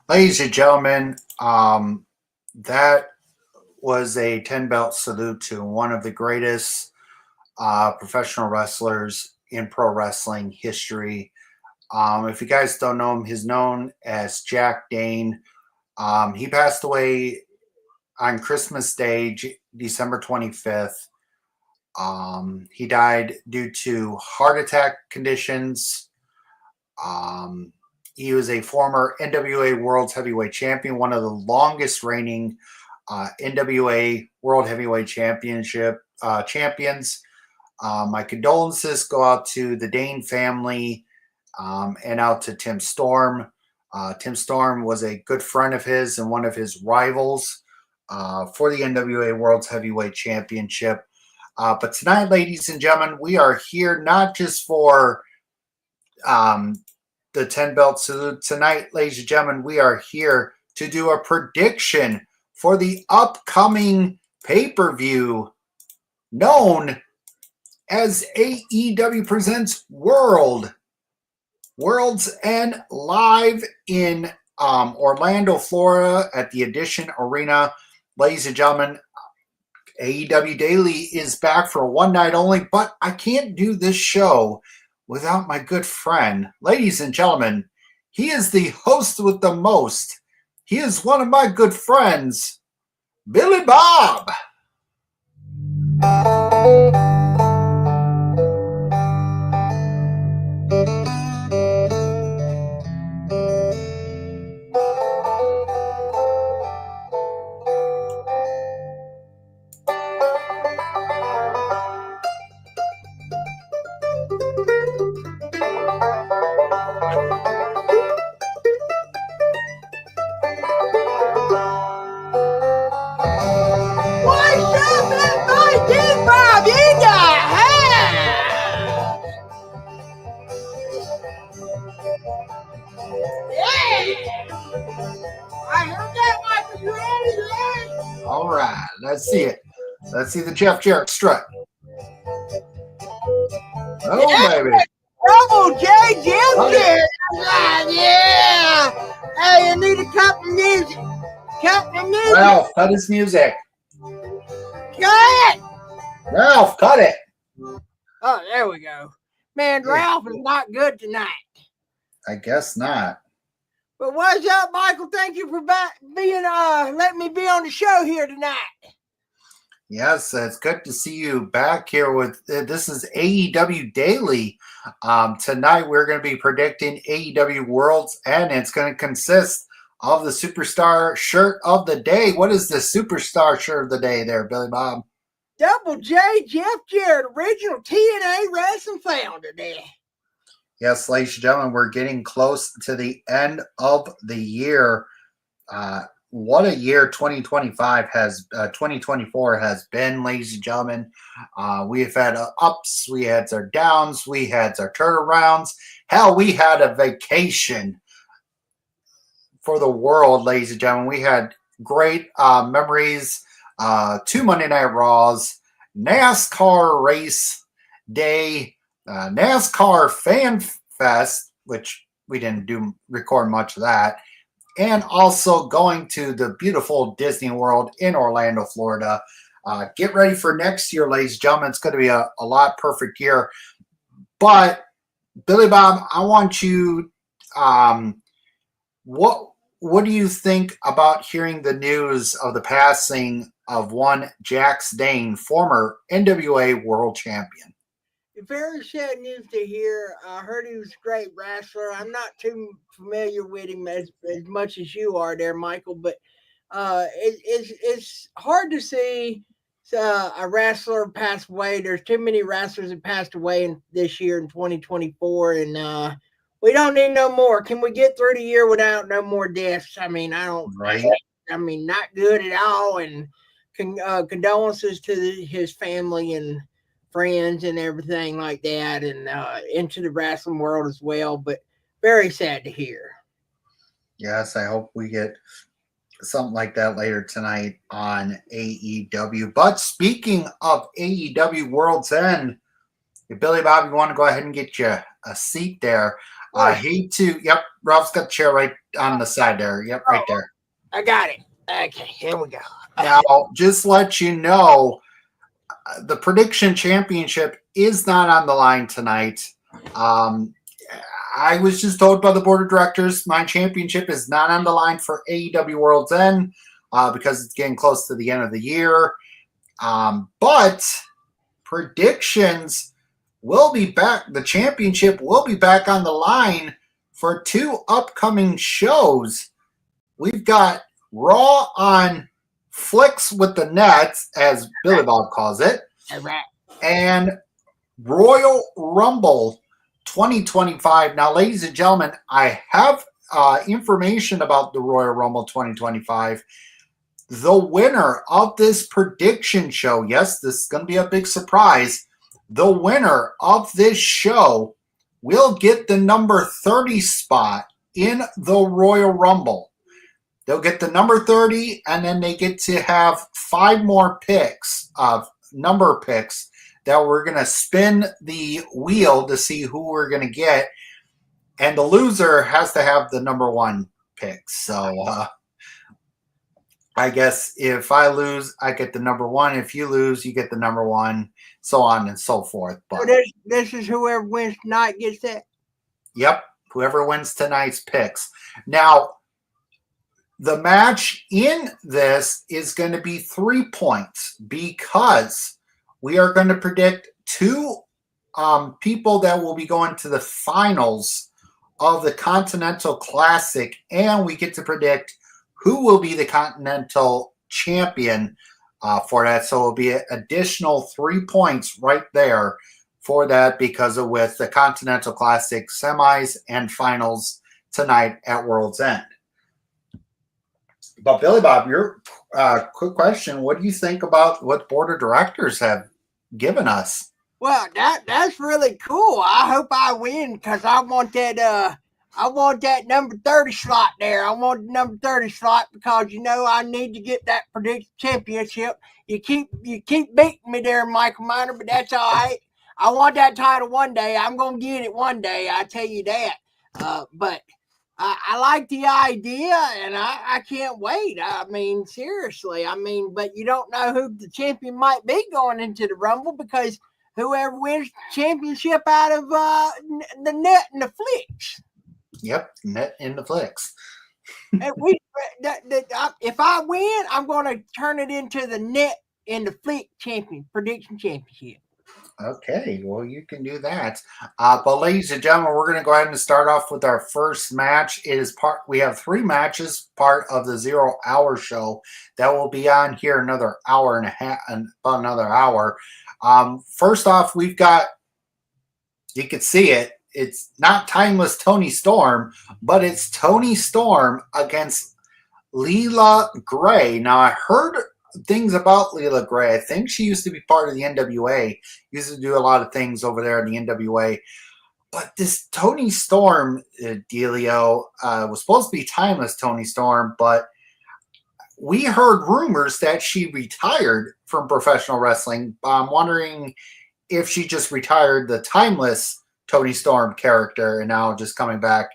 Ladies and gentlemen, that was a 10 belt salute to one of the greatest professional wrestlers in pro wrestling history. If you guys don't know him, he's known as Jack Dane. He passed away on Christmas Day, December 25th. He died due to heart attack conditions. Um, he was a former NWA World Heavyweight Champion, one of the longest reigning NWA World Heavyweight Championship champions. My condolences go out to the Dane family and out to Tim Storm. Tim Storm was a good friend of his and one of his rivals for the NWA World Heavyweight Championship. But tonight, ladies and gentlemen, we are here not just for the 10 belt salute. Tonight, ladies and gentlemen, we are here to do a prediction for the upcoming pay-per-view known as AEW Presents World's End, live in Orlando, Florida at the Edition Arena. Ladies and gentlemen, AEW Daily is back for one night only, but I can't do this show without my good friend. Ladies and gentlemen, he is the host with the most. He is one of my good friends, Billy Bob. All right, let's see it. Let's see the Jeff Jarrett strut. Oh, yeah, baby. Double J, Jeff Jarrett. Yeah. Hey, I need a cup of music. Ralph, cut his music. Cut it. Ralph, cut it. Oh, there we go. Man, Ralph is not good tonight. I guess not. But what's up, Michael? Thank you for being letting me be on the show here tonight. Yes, it's good to see you back here with this is AEW Daily. Tonight we're going to be predicting AEW World's End. It's going to consist of the Superstar Shirt of the Day. What is the Superstar Shirt of the Day there, Billy Bob? Double J, Jeff Jarrett, original TNA Wrestling founder there. Yes, ladies and gentlemen, we're getting close to the end of the year. What a year 2024 has been, ladies and gentlemen. We've had ups, we had our downs, we had our turnarounds. Hell, we had a vacation for the world, ladies and gentlemen. We had great memories. 2 Monday Night Raws, NASCAR race day, NASCAR Fan Fest, which we didn't record much of that, and also going to the beautiful Disney World in Orlando, Florida. Get ready for next year, ladies and gentlemen. It's going to be a lot perfect year. But, Billy Bob, I want you, what do you think about hearing the news of the passing of one Jack Dane, former NWA World Champion? Very sad news to hear. I heard he was a great wrestler. I'm not too familiar with him as much as you are there, Michael, but it's hard to see a wrestler pass away. There's too many wrestlers that passed away this year in 2024, and we don't need no more. Can we get through the year without no more deaths? I mean, not good at all, and condolences to his family and friends and everything like that, and into the wrestling world as well, but very sad to hear. Yes, I hope we get something like that later tonight on AEW. But speaking of AEW World's End, if Billy Bob, you want to go ahead and get you a seat there. I hate to. Yep, Ralph's got the chair right on the side there. Yep, right there. I got it. Okay, here we go. Now, just let you know, the prediction championship is not on the line tonight. I was just told by the board of directors my championship is not on the line for AEW World's End because it's getting close to the end of the year. But predictions will be back. The championship will be back on the line for 2 upcoming shows. We've got Raw on Flicks with the Nets, as Billy Bob calls it, and Royal Rumble 2025. Now, ladies and gentlemen, I have information about the Royal Rumble 2025. The winner of this prediction show, yes, this is going to be a big surprise. The winner of this show will get the number 30 spot in the Royal Rumble. They'll get the number 30, and then they get to have 5 more picks of number picks that we're going to spin the wheel to see who we're going to get. And the loser has to have the number 1 pick. So I guess if I lose, I get the number 1. If you lose, you get the number 1, so on and so forth. But so this is whoever wins tonight gets that? Yep, whoever wins tonight's picks. Now, the match in this is going to be 3 points because we are going to predict 2 people that will be going to the finals of the Continental Classic, and we get to predict who will be the Continental Champion for that. So it'll be an additional 3 points right there for that because of with the Continental Classic semis and finals tonight at World's End. But Billy Bob, your quick question: what do you think about what board of directors have given us? Well, that's really cool. I hope I win because I want that number 30 slot there. I want the number 30 slot because I need to get that prediction championship. You keep beating me there, Michael Miner, but that's all right. I want that title one day. I'm gonna get it one day. I tell you that. But I like the idea, and I can't wait. I mean, seriously. But you don't know who the champion might be going into the Rumble because whoever wins the championship out of the net and the flicks. Yep, net in the flicks. And if I win, I'm going to turn it into the net in the flick prediction championship. Okay, well, you can do that. But ladies and gentlemen, we're going to go ahead and start off with our first match. We have 3 matches, part of the 0 hour show that will be on here another hour and a half, about another hour. First off, we've got, you can see it. It's not Timeless Tony Storm, but it's Tony Storm against Leela Gray. Now, I heard things about Leela Gray. I think she used to be part of the NWA, used to do a lot of things over there in the NWA. But this Tony Storm dealio was supposed to be Timeless Tony Storm, but we heard rumors that she retired from professional wrestling. I'm wondering if she just retired the Timeless Tony Storm character and now just coming back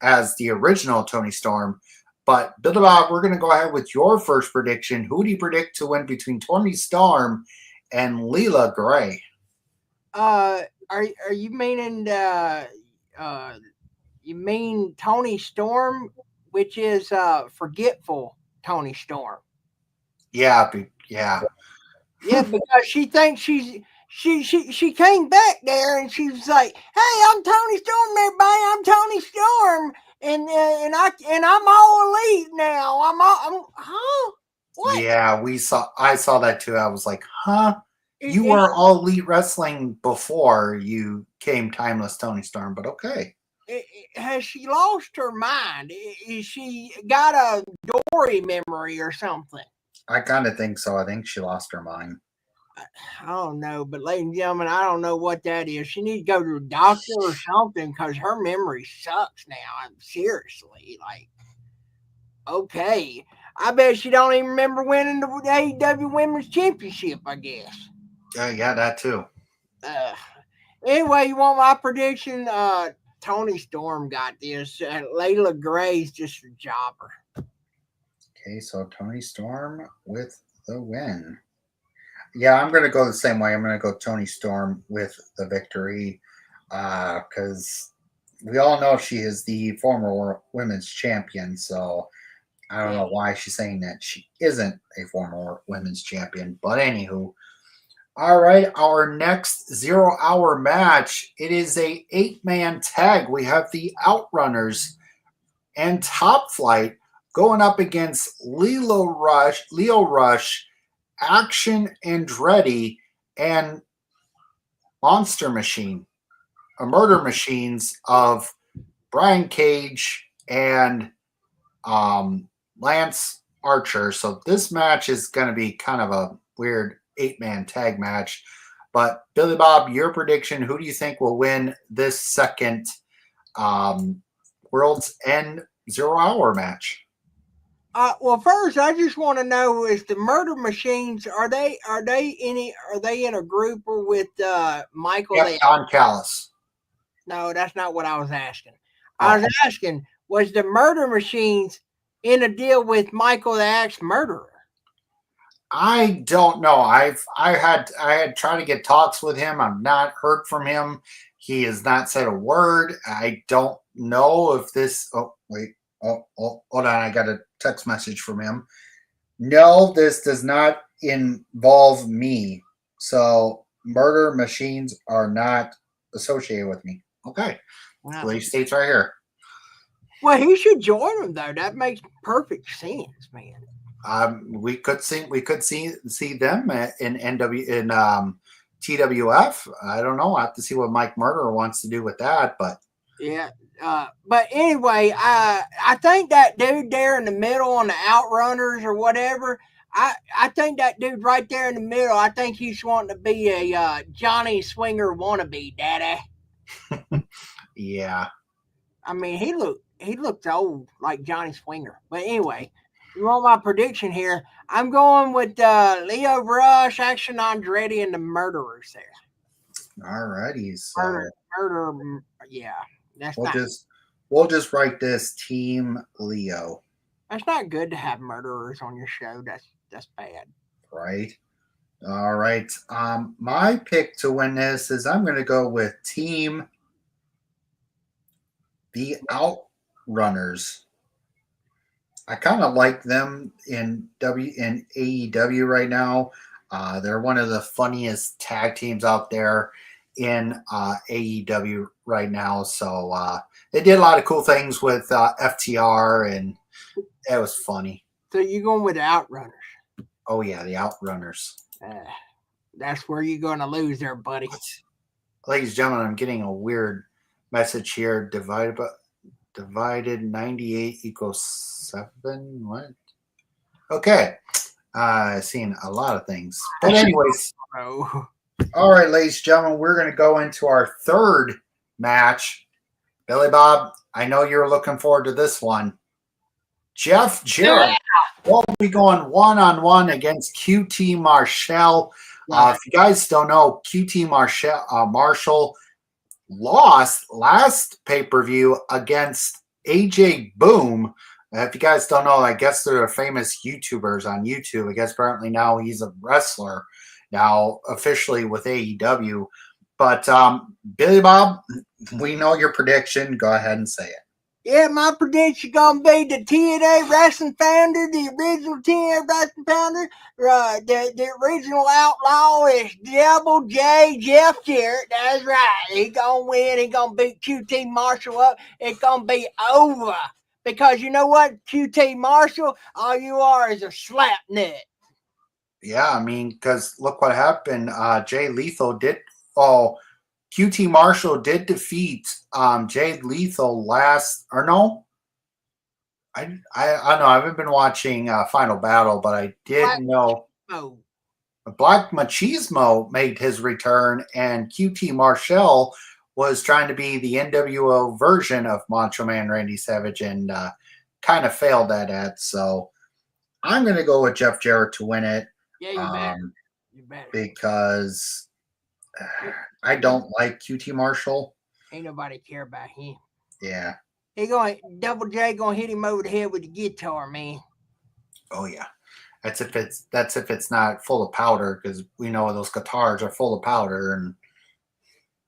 as the original Tony Storm. But Billy Bob, we're going to go ahead with your first prediction. Who do you predict to win between Tony Storm and Leela Gray? Are you meaning you mean Tony Storm, which is forgetful Tony Storm? Yeah. Yeah, because she thinks she came back there and she was like, "Hey, I'm Tony Storm, everybody. I'm Tony Storm, and I'm all elite now. Huh? What? Yeah, I saw that too. I was like, huh? You were all elite wrestling before you came Timeless Tony Storm, but okay. Has she lost her mind? Is she got a Dory memory or something? I kind of think so. I think she lost her mind. I don't know, but ladies and gentlemen, I don't know what that is. She needs to go to a doctor or something because her memory sucks now. I'm seriously like, okay. I bet she don't even remember winning the AEW Women's Championship, I guess. Yeah, that too. Anyway, you want my prediction? Tony Storm got this. Layla Gray's just a jobber. Okay, so Tony Storm with the win. Yeah, I'm going to go the same way. I'm going to go Tony Storm with the victory because we all know she is the former women's champion. So I don't know why she's saying that she isn't a former women's champion. But anywho, all right, our next 0 hour match. It is a 8-man tag. We have the Outrunners and Top Flight going up against Leo Rush, Action Andretti, and Monster Machine, a murder machines of Brian Cage and Lance Archer. So this match is going to be kind of a weird 8-man tag match. But Billy Bob, your prediction, who do you think will win this second World's End 0 hour match? Well, first, I just want to know: is the Murder Machines are they in a group or with Michael? Yep, Don Callis. No, that's not what I was asking. Oh. I was asking: was the Murder Machines in a deal with Michael the Axe Murderer? I don't know. I had tried to get talks with him. I've not heard from him. He has not said a word. I don't know if this. Oh wait. Oh, hold on. I got a text message from him. No, this does not involve me. So murder machines are not associated with me. Okay. Wow. Police states right here. Well, he should join them though. That makes perfect sense, man. We could see them in TWF. I don't know. I have to see what Mike Murderer wants to do with that, but yeah. But anyway, I think that dude there in the middle on the Outrunners or whatever, I think that dude right there in the middle, I think he's wanting to be a Johnny Swinger wannabe, daddy. Yeah. I mean, he looked old like Johnny Swinger. But anyway, you want my prediction here? I'm going with Leo Rush, Action Andretti, and the Murderers there. All righty. So murder, yeah. We'll just write this Team Leo. That's not good to have murderers on your show. That's bad. Right. All right. My pick to win this is I'm going to go with Team the Outrunners. I kind of like them in AEW right now. They're one of the funniest tag teams out there in AEW right now. So they did a lot of cool things with FTR, and it was funny. So you're going with the Outrunners? Oh, yeah, the Outrunners. That's where you're going to lose there, buddy. Ladies and gentlemen, I'm getting a weird message here. Divided 98 equals 7. What? Okay. Seeing a lot of things. But anyways. All right, ladies and gentlemen, we're going to go into our third match. Billy Bob, I know you're looking forward to this one. Jeff Jarrett will be going one-on-one against QT Marshall. If you guys don't know, QT Marshall lost last pay-per-view against AJ Boom. If you guys don't know, I guess they're famous YouTubers on YouTube. I guess apparently now he's a wrestler now officially with AEW. But Billy Bob, we know your prediction. Go ahead and say it. Yeah, my prediction gonna be the TNA wrestling founder, the original TNA wrestling founder, the original outlaw is Double J Jeff Jarrett. That's right. He gonna win. He gonna beat QT Marshall up. It's gonna be over. Because you know what, QT Marshall, all you are is a slap nut. Yeah, I mean, because look what happened. Jay Lethal did. Oh, QT Marshall did defeat Jay Lethal last. Or no, I know. I haven't been watching Final Battle, but I did know. Black Machismo made his return, and QT Marshall was trying to be the NWO version of Macho Man Randy Savage, and kind of failed at that. So I'm going to go with Jeff Jarrett to win it. Yeah, you better. Because I don't like QT Marshall. Ain't nobody care about him. Yeah. Double J gonna hit him over the head with the guitar, man. Oh yeah. That's if it's not full of powder, because we know those guitars are full of powder. And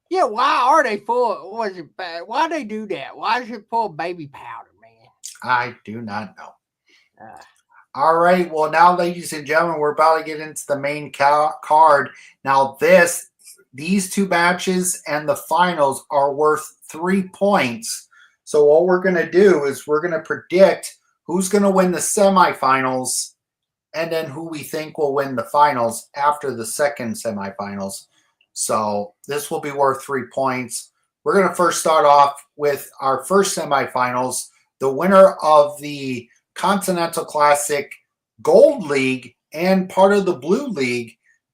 yeah, why are they full? Was it bad? Why they do that? Why is it full of baby powder, man? I do not know. All right. Well, now, ladies and gentlemen, we're about to get into the main card. Now, these two matches and the finals are worth 3 points. So what we're going to do is we're going to predict who's going to win the semifinals and then who we think will win the finals after the second semifinals. So this will be worth 3 points. We're going to first start off with our first semifinals. The winner of the Continental Classic Gold League and part of the Blue League,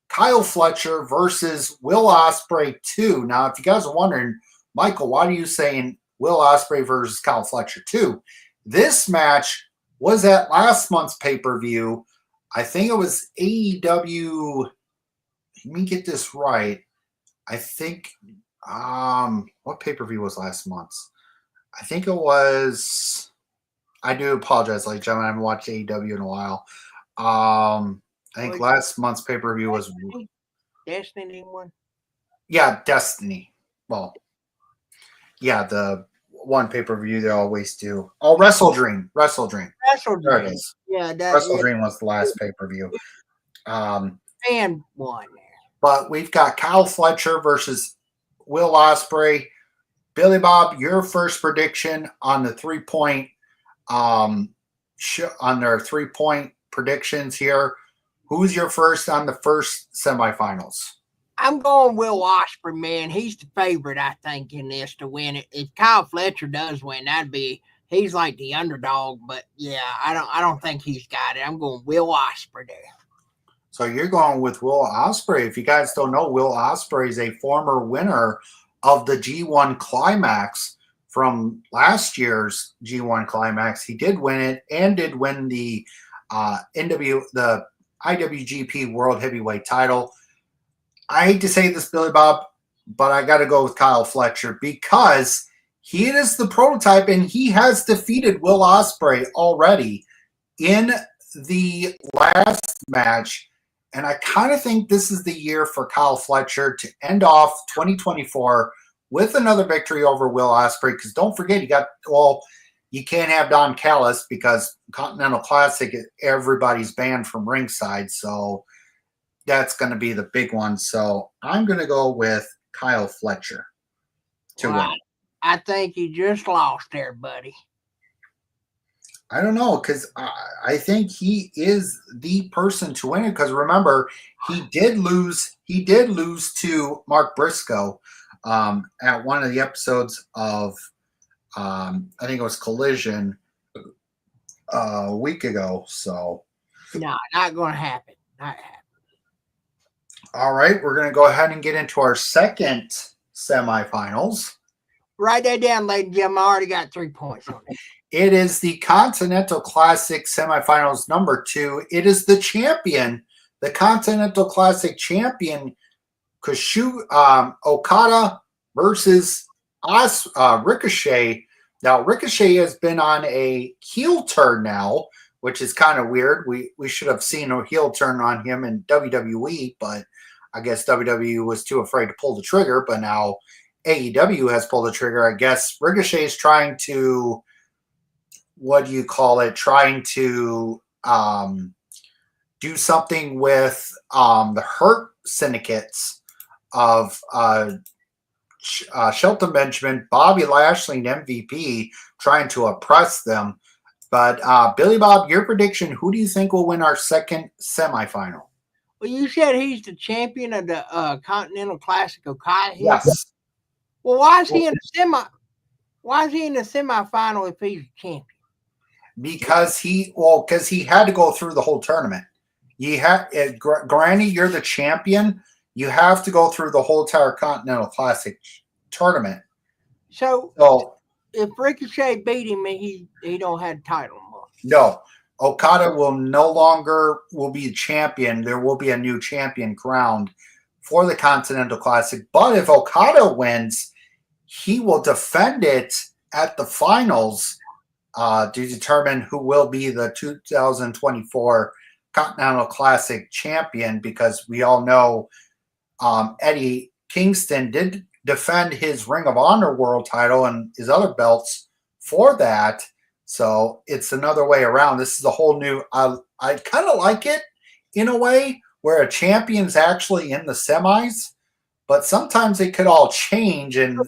Kyle Fletcher versus Will Ospreay 2. Now, if you guys are wondering, Michael, why are you saying Will Ospreay versus Kyle Fletcher 2? This match was at last month's pay-per-view. I think it was AEW. Let me get this right. I think what pay-per-view was last month's? I think it was. I do apologize, ladies and gentlemen. I haven't watched AEW in a while. I think last month's pay-per-view was Destiny one. Yeah, Destiny. Well, yeah, the one pay-per-view they always do. Oh, Wrestle Dream. There it is. Yeah, Wrestle Dream was the last pay-per-view. And one. But we've got Kyle Fletcher versus Will Ospreay. Billy Bob, your first prediction on the 3-point on their 3-point predictions here. Who's your first on the first semifinals? I'm going Will Ospreay, man. He's the favorite, I think, in this to win it. If Kyle Fletcher does win, he's like the underdog. But yeah, I don't think he's got it. I'm going Will Ospreay there. So you're going with Will Ospreay. If you guys don't know, Will Ospreay is a former winner of the G1 Climax from last year's G1 Climax. He did win it and did win the the IWGP World Heavyweight title. I hate to say this, Billy Bob, but I got to go with Kyle Fletcher because he is the prototype and he has defeated Will Ospreay already in the last match. And I kind of think this is the year for Kyle Fletcher to end off 2024 with another victory over Will Ospreay. Because don't forget, you can't have Don Callis because Continental Classic, everybody's banned from ringside. So that's going to be the big one. So I'm going to go with Kyle Fletcher to win. I think you just lost there, buddy. I don't know, because I think he is the person to win it. Because remember, he did lose to Mark Briscoe at one of the episodes of I think it was Collision a week ago. So no, not going to happen. Not happen. All right, we're going to go ahead and get into our second semifinals. Write that down, ladies and gentlemen. I already got 3 points on it. It is the Continental Classic semifinals number 2. It is the champion, the Continental Classic champion, Okada versus Ricochet. Now, Ricochet has been on a heel turn now, which is kind of weird. We should have seen a heel turn on him in WWE, but I guess WWE was too afraid to pull the trigger. But now AEW has pulled the trigger. I guess Ricochet is trying to, trying to do something with the Hurt syndicates of Shelton Benjamin, Bobby Lashley, and MVP, trying to oppress them. But Billy Bob, your prediction, who do you think will win our second semifinal? Well, you said he's the champion of the Continental Classic Okada. Yes. Well, why is he in the semifinal if he's champion? Because he had to go through the whole tournament. Granny, you're the champion. You have to go through the whole entire Continental Classic tournament. So if Ricochet beat him, he don't have the title anymore. No. Okada will no longer be the champion. There will be a new champion crowned for the Continental Classic. But if Okada wins, he will defend it at the finals to determine who will be the 2024 Continental Classic champion, because we all know Eddie Kingston did defend his Ring of Honor world title and his other belts for that. So it's another way around. This is a whole new, I kind of like it in a way where a champion's actually in the semis, but sometimes it could all change. And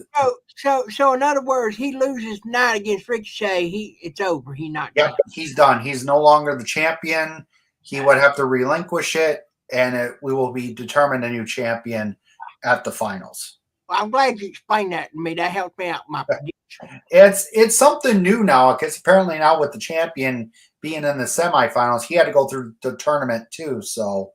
So in other words, he loses tonight against Ricochet. It's over. He's not. yep, he's done. He's no longer the champion. He would have to relinquish it, and we will be determined a new champion at the finals. Well, I'm glad you explained that to me. That helped me out with my prediction. It's something new now, because apparently now with the champion being in the semifinals, he had to go through the tournament too. So,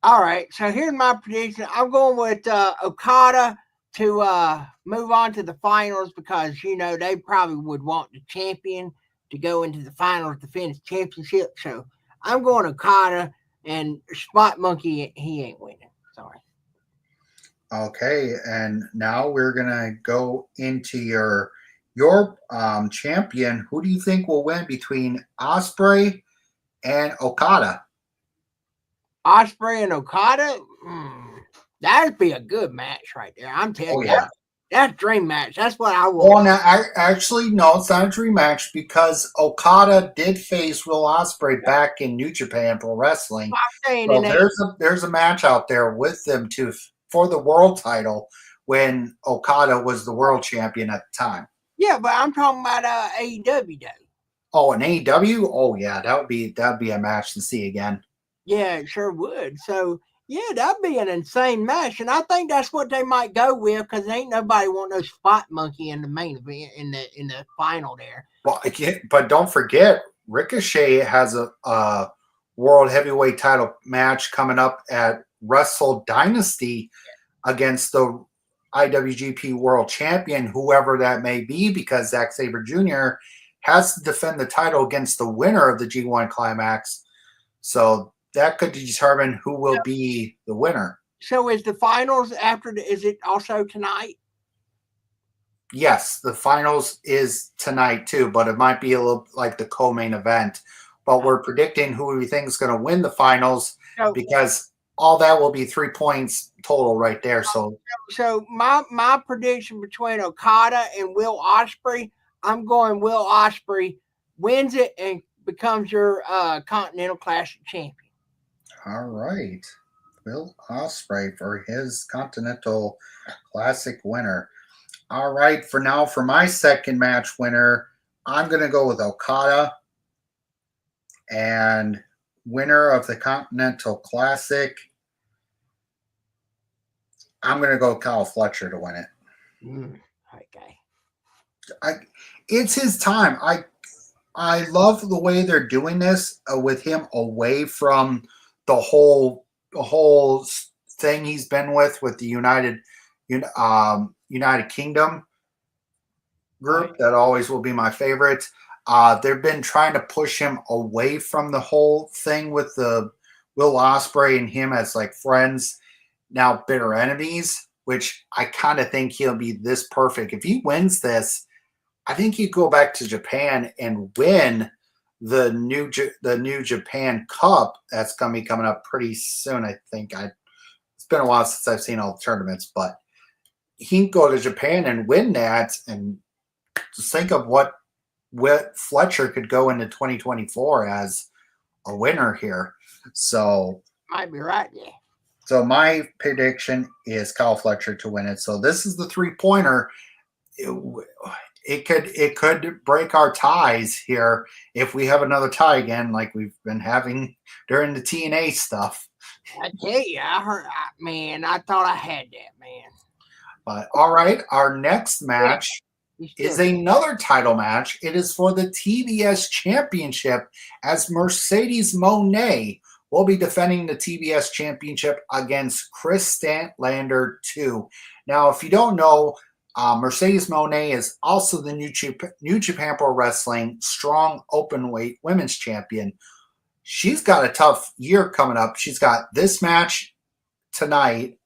all right. So here's my prediction. I'm going with Okada to move on to the finals, because they probably would want the champion to go into the finals to finish the championship. So I'm going Okada, and Spot Monkey, he ain't winning. Sorry. okay, and now we're gonna go into your champion. Who do you think will win between Ospreay and Okada? Ospreay and Okada? That'd be a good match right there. I'm telling you. That's dream match. That's what I want. Well, now, actually, no, it's not a dream match, because Okada did face Will Ospreay back in New Japan Pro Wrestling. So there's a match out there with them too for the world title when Okada was the world champion at the time. Yeah, but I'm talking about AEW though. Oh, an AEW? Oh yeah, that'd be a match to see again. Yeah, it sure would. So yeah, that'd be an insane match, and I think that's what they might go with, because ain't nobody want no Spot Monkey in the main event in the final there. Well, but don't forget, Ricochet has a world heavyweight title match coming up at Wrestle Dynasty against the IWGP World Champion, whoever that may be, because Zack Sabre Jr. has to defend the title against the winner of the G1 Climax. So that could determine who will be the winner. So is the finals is it also tonight? Yes, the finals is tonight too, but it might be a little like the co-main event. But we're predicting who we think is going to win the finals, because all that will be 3 points total right there. So my prediction between Okada and Will Ospreay, I'm going Will Ospreay wins it and becomes your Continental Classic champion. All right. Will Ospreay for his Continental Classic winner. All right. For now, for my second match winner, I'm going to go with Okada. And winner of the Continental Classic, I'm going to go Kyle Fletcher to win it. Okay. It's his time. I love the way they're doing this with him away from the whole thing he's been with the United Kingdom group. Right. That always will be my favorite. They've been trying to push him away from the whole thing with the Will Ospreay and him as like friends, now bitter enemies, which I kind of think he'll be this perfect. If he wins this, I think he'd go back to Japan and win the New Japan Cup that's going to be coming up pretty soon. I think it's been a while since I've seen all the tournaments, but he can go to Japan and win that, and just think of what Fletcher could go into 2024 as a winner here. So might be right, yeah. So my prediction is Kyle Fletcher to win it. So this is the 3-pointer. It could break our ties here if we have another tie again, like we've been having during the TNA stuff. I tell you, I thought I had that, man. But all right, our next match is another title match. It is for the TBS Championship, as Mercedes Moné will be defending the TBS Championship against Chris Statlander 2. Now, if you don't know, Mercedes Moné is also the New Japan Pro Wrestling Strong Openweight Women's Champion. She's got a tough year coming up. She's got this match tonight,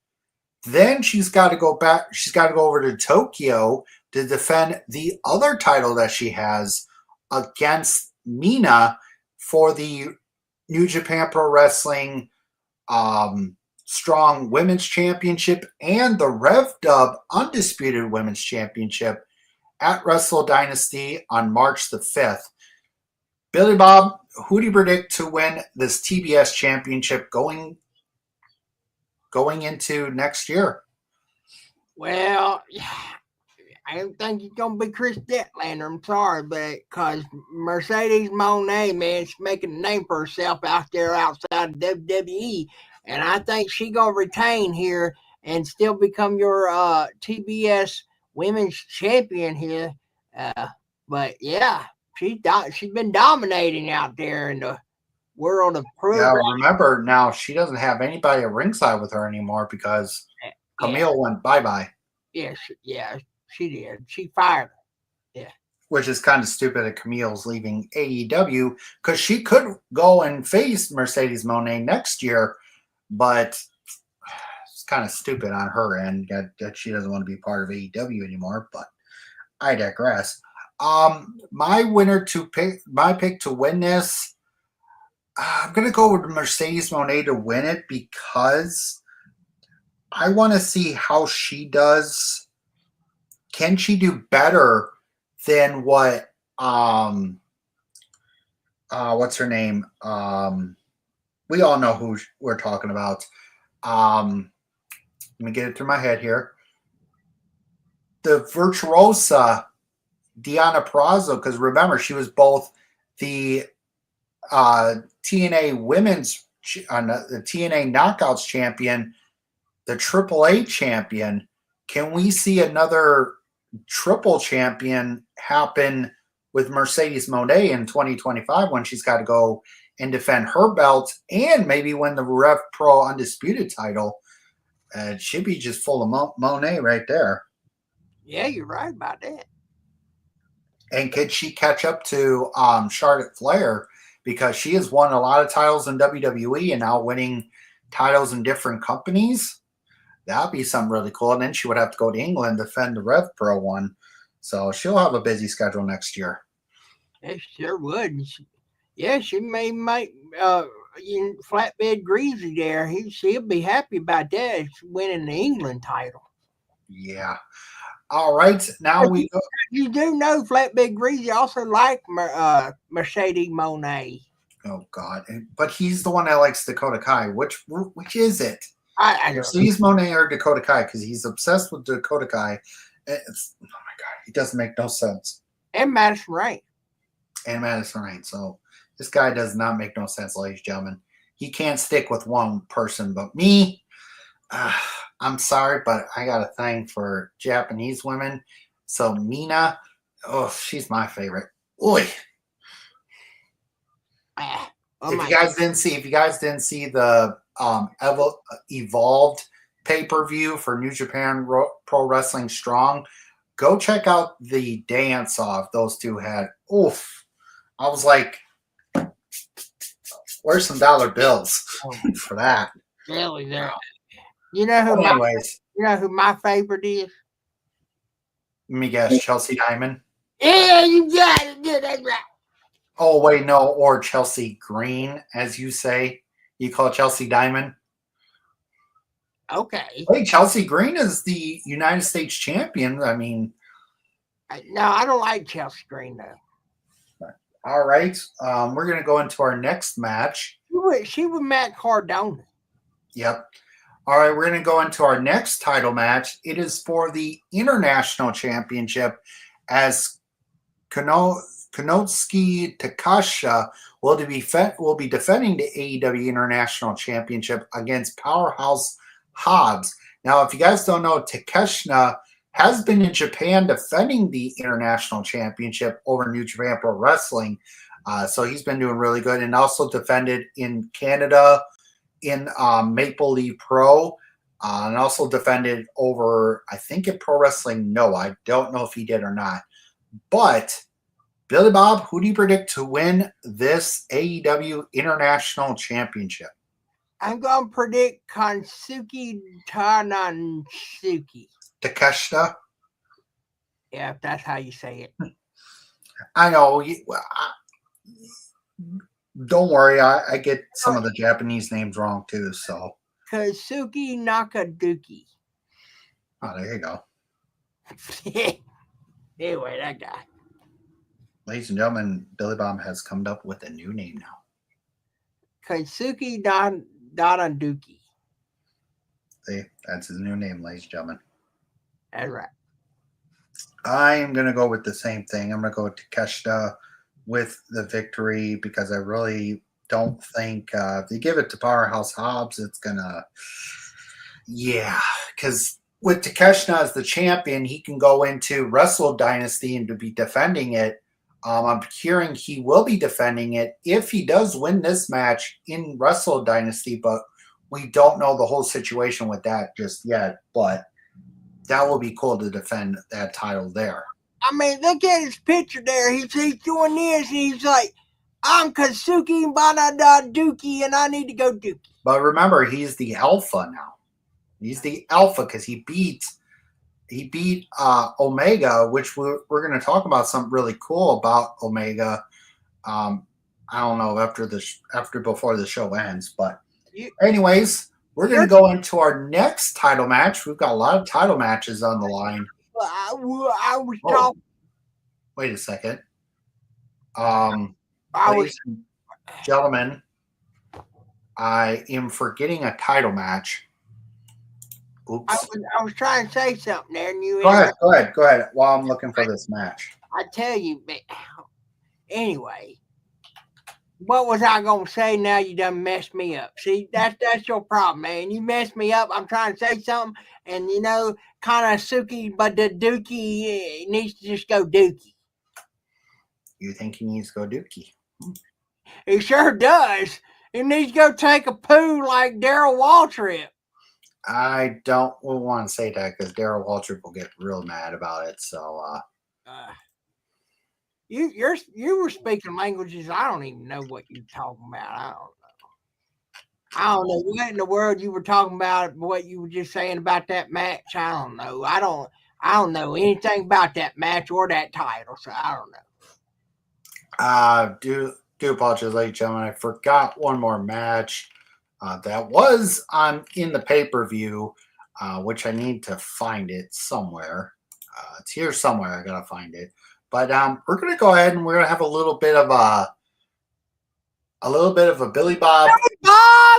Then she's got to go back. She's got to go over to Tokyo to defend the other title that she has against Mina for the New Japan Pro Wrestling Strong Women's Championship and the Rev Dub Undisputed Women's Championship at Wrestle Dynasty on March the 5th. Billy Bob, who do you predict to win this TBS championship going into next year? Well, I don't think it's gonna be Chris Statlander. I'm sorry, but because Mercedes Moné, man, she's making a name for herself out there outside of WWE, and I think she's gonna retain here and still become your TBS Women's Champion here. But yeah, she's been dominating out there in the world of pro. Yeah, remember now she doesn't have anybody at ringside with her anymore because Camille went bye-bye. Yes, yeah, she did. She fired her. Yeah. Which is kind of stupid that Camille's leaving AEW because she could go and face Mercedes Moné next year, but it's kind of stupid on her end that she doesn't want to be part of AEW anymore, but I digress. My pick to win this, I'm going to go with Mercedes Moné to win it because I want to see how she does. Can she do better than what what's her name? We all know who we're talking about. Let me get it through my head here. The virtuosa Deonna Purrazzo, because remember she was both the TNA Women's the TNA Knockouts champion, the AAA champion. Can we see another triple champion happen with Mercedes Moné in 2025 when she's got to go and defend her belt and maybe win the Rev Pro Undisputed title? It should be just full of Monet right there. Yeah, you're right about that. And could she catch up to Charlotte Flair? Because she has won a lot of titles in WWE and now winning titles in different companies. That'd be something really cool. And then she would have to go to England to defend the Rev Pro one. So she'll have a busy schedule next year. It sure would. She may make Flatbed Greasy there. She'll be happy about that. It's winning the England title. Yeah. All right. Now we go. You do know Flatbed Greasy also like Mercedes Moné. Oh God! But he's the one that likes Dakota Kai. Which is it? I Mercedes Moné or Dakota Kai? Because he's obsessed with Dakota Kai. Oh my God! He doesn't make no sense. And Madison Rain. So this guy does not make no sense, ladies and gentlemen. He can't stick with one person, but me. I'm sorry, but I got a thing for Japanese women. So Mina, she's my favorite. Oy. If you guys didn't see the Evolved pay-per-view for New Japan Pro Wrestling Strong, go check out the dance off those two had. Oof. I was like, where's some dollar bills for that? Really there. You know who my favorite is? Let me guess, Chelsea Diamond. Yeah, you got it. Yeah, that's right. Oh wait, no, or Chelsea Green, as you say. You call Chelsea Diamond. Okay. Hey, Chelsea Green is the United States champion. I mean, no, I don't like Chelsea Green though. All right, we're gonna go into our next match. She was Matt Cardona. Yep. All right, we're going to go into our next title match. It is for the International Championship as Konosuke Takasha will be defending the AEW International Championship against Powerhouse Hobbs. Now, if you guys don't know, Takeshita has been in Japan defending the International Championship over New Japan Pro Wrestling. So he's been doing really good and also defended in Canada in Maple Leaf Pro and also defended over, I think, at Pro Wrestling. No, I don't know if he did or not. But Billy Bob, who do you predict to win this AEW International Championship? I'm gonna predict Kansuki Tanansuki. Takeshita. Yeah, if that's how you say it. I know. Don't worry. I get some of the Japanese names wrong too. So. Kazuki Nakaduki. Oh, there you go. Anyway, that guy. Ladies and gentlemen, Billy Bomb has come up with a new name now. Kazuki Danaduki. See, that's his new name, ladies and gentlemen. That's right. I am going to go with the same thing. I'm going to go with Takeshita with the victory because I really don't think if you give it to Powerhouse Hobbs, it's going to. Yeah, because with Takeshita as the champion, he can go into Wrestle Dynasty and to be defending it. I'm hearing he will be defending it if he does win this match in Wrestle Dynasty, but we don't know the whole situation with that just yet. But that will be cool to defend that title there. I mean, look at his picture there. He's doing this, and he's like, I'm Kazuki Banadaduki, and I need to go Dookie. But remember, he's the alpha now. He's the alpha because he beat Omega, which we're going to talk about something really cool about Omega. I don't know after before the show ends, but anyways, we're going to go into our next title match. We've got a lot of title matches on the line. I was talking. Wait a second. I ladies and gentlemen, I am forgetting a title match. Oops. I was trying to say something there, and you. Go ahead. While I'm looking for this match. I tell you, anyway. What was I gonna say? Now you done messed me up. See, that's your problem, man. You messed me up. I'm trying to say something, and kind of Suki, but the Dookie needs to just go Dookie. You think he needs to go Dookie? He sure does. He needs to go take a poo like Daryl Waltrip. I don't want to say that because Daryl Waltrip will get real mad about it. So, you were speaking languages I don't even know what you're talking about. I don't know what in the world you were talking about. What you were just saying about that match. I don't know. I don't know anything about that match or that title. So I don't know. Do apologize, ladies and gentlemen. I forgot one more match that was in the pay-per-view, which I need to find it somewhere. It's here somewhere. I gotta find it. But we're gonna go ahead and we're gonna have a little bit of a Billy Bob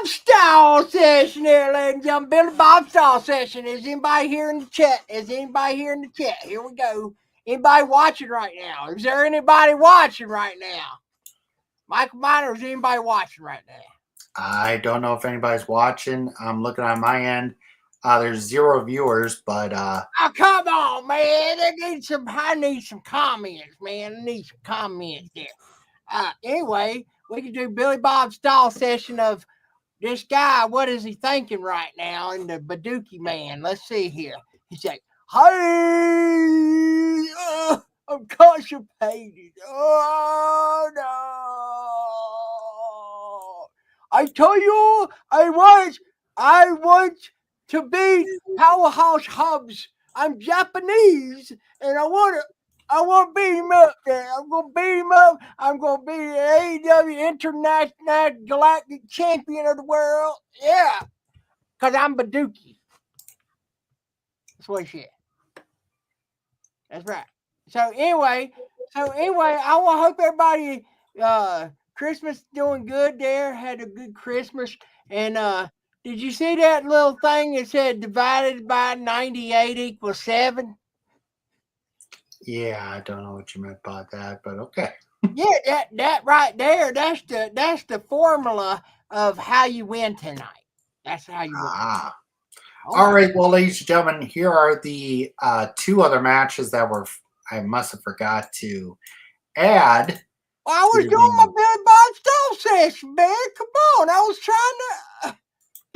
style session here, ladies and gentlemen. Billy Bob style session. Is anybody here in the chat? Here we go. Anybody watching right now? Is there anybody watching right now? Michael Miner, is anybody watching right now? I don't know if anybody's watching. I'm looking on my end. There's 0 viewers, but oh, come on, man. I need some comments, man. I need some comments there. Anyway, we can do Billy Bob style session of this guy. What is he thinking right now in the Badookie Man? Let's see here. He's like, hey, I'm constipated. Oh, no. I tell you, I want to be Powerhouse Hobbs. I'm Japanese, and I want to beat him up there. I'm going to beat him up. I'm going to be the AEW International Galactic Champion of the world. Yeah, because I'm Badookie. That's what he said. That's right. So anyway, I will hope everybody Christmas doing good there. Had a good Christmas. And did you see that little thing that said divided by 98 equals 7? Yeah, I don't know what you meant by that, but okay. Yeah, that right there, that's the formula of how you win tonight. That's how you win. All right, well, ladies and gentlemen, here are the 2 other matches that I must have forgot to add. Well, I was doing my Billy Bob style session, man. Come on, I was trying to.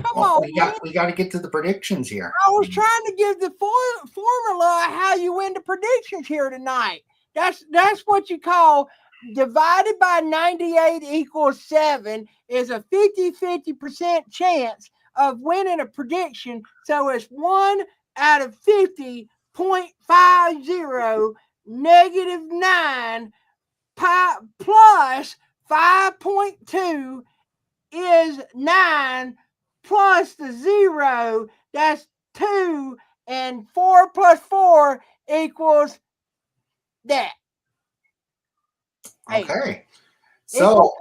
Come on, we got to get to the predictions here. I was trying to give the formula how you win the predictions here tonight. That's what you call divided by 98 equals 7 is a 50-50% chance of winning a prediction. So it's 1 out of 50.50, negative 9 plus 5.2 is 9 plus the 0. That's 2. And 4 plus 4 equals that. Okay. So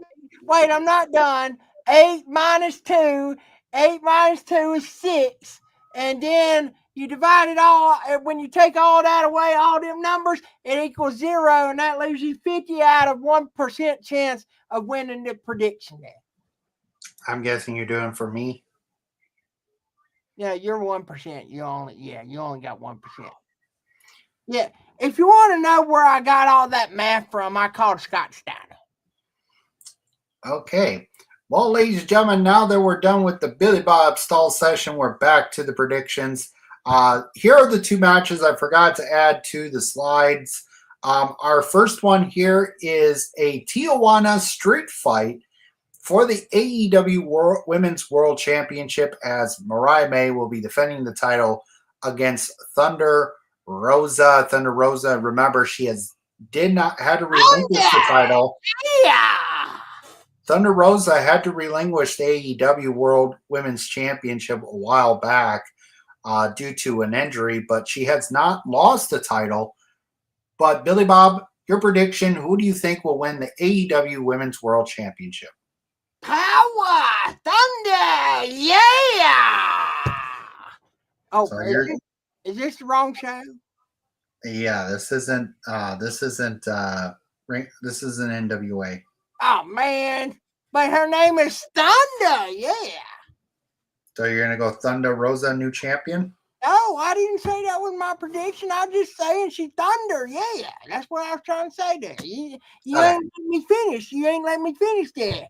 wait, I'm not done. 8 minus 2. 8 minus 2 is 6. And then you divide it all. When you take all that away, all them numbers, it equals 0. And that leaves you 50 out of 1% chance of winning the prediction there. I'm guessing you're doing for me. Yeah, you're 1%. You only got 1%. Yeah. If you want to know where I got all that math from, I called Scott Steiner. Okay. Well, ladies and gentlemen, now that we're done with the Billy Bob stall session, we're back to the predictions. Here are the two matches I forgot to add to the slides. Our first one here is a Tijuana street fight for the AEW Women's World Championship, as Mariah May will be defending the title against Thunder Rosa. Thunder Rosa, remember, she had to relinquish the title. Yeah. Thunder Rosa had to relinquish the AEW World Women's Championship a while back due to an injury, but she has not lost the title. But Billy Bob, your prediction, who do you think will win the AEW Women's World Championship? Power! Thunder! Yeah! Oh, So is this the wrong show? Yeah, this isn't NWA. Oh, man. But her name is Thunder, yeah. So you're going to go Thunder Rosa, new champion? No, I didn't say that was my prediction. I was just saying she Thunder, yeah. That's what I was trying to say there. You ain't let me finish. You ain't let me finish there.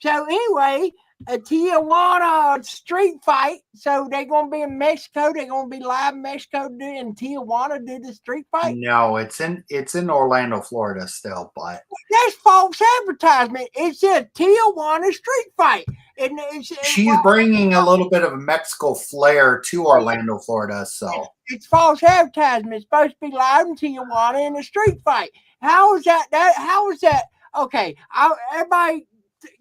So anyway, a Tijuana street fight. So they're going to be in Mexico. They're going to be live in Mexico in Tijuana do the street fight. No, it's in Orlando, Florida still, but that's false advertisement. It's a Tijuana street fight. She's bringing a little bit of a Mexico flair to Orlando, Florida. So it's false advertisement. It's supposed to be live in Tijuana in a street fight. How is that? How is that? Okay, everybody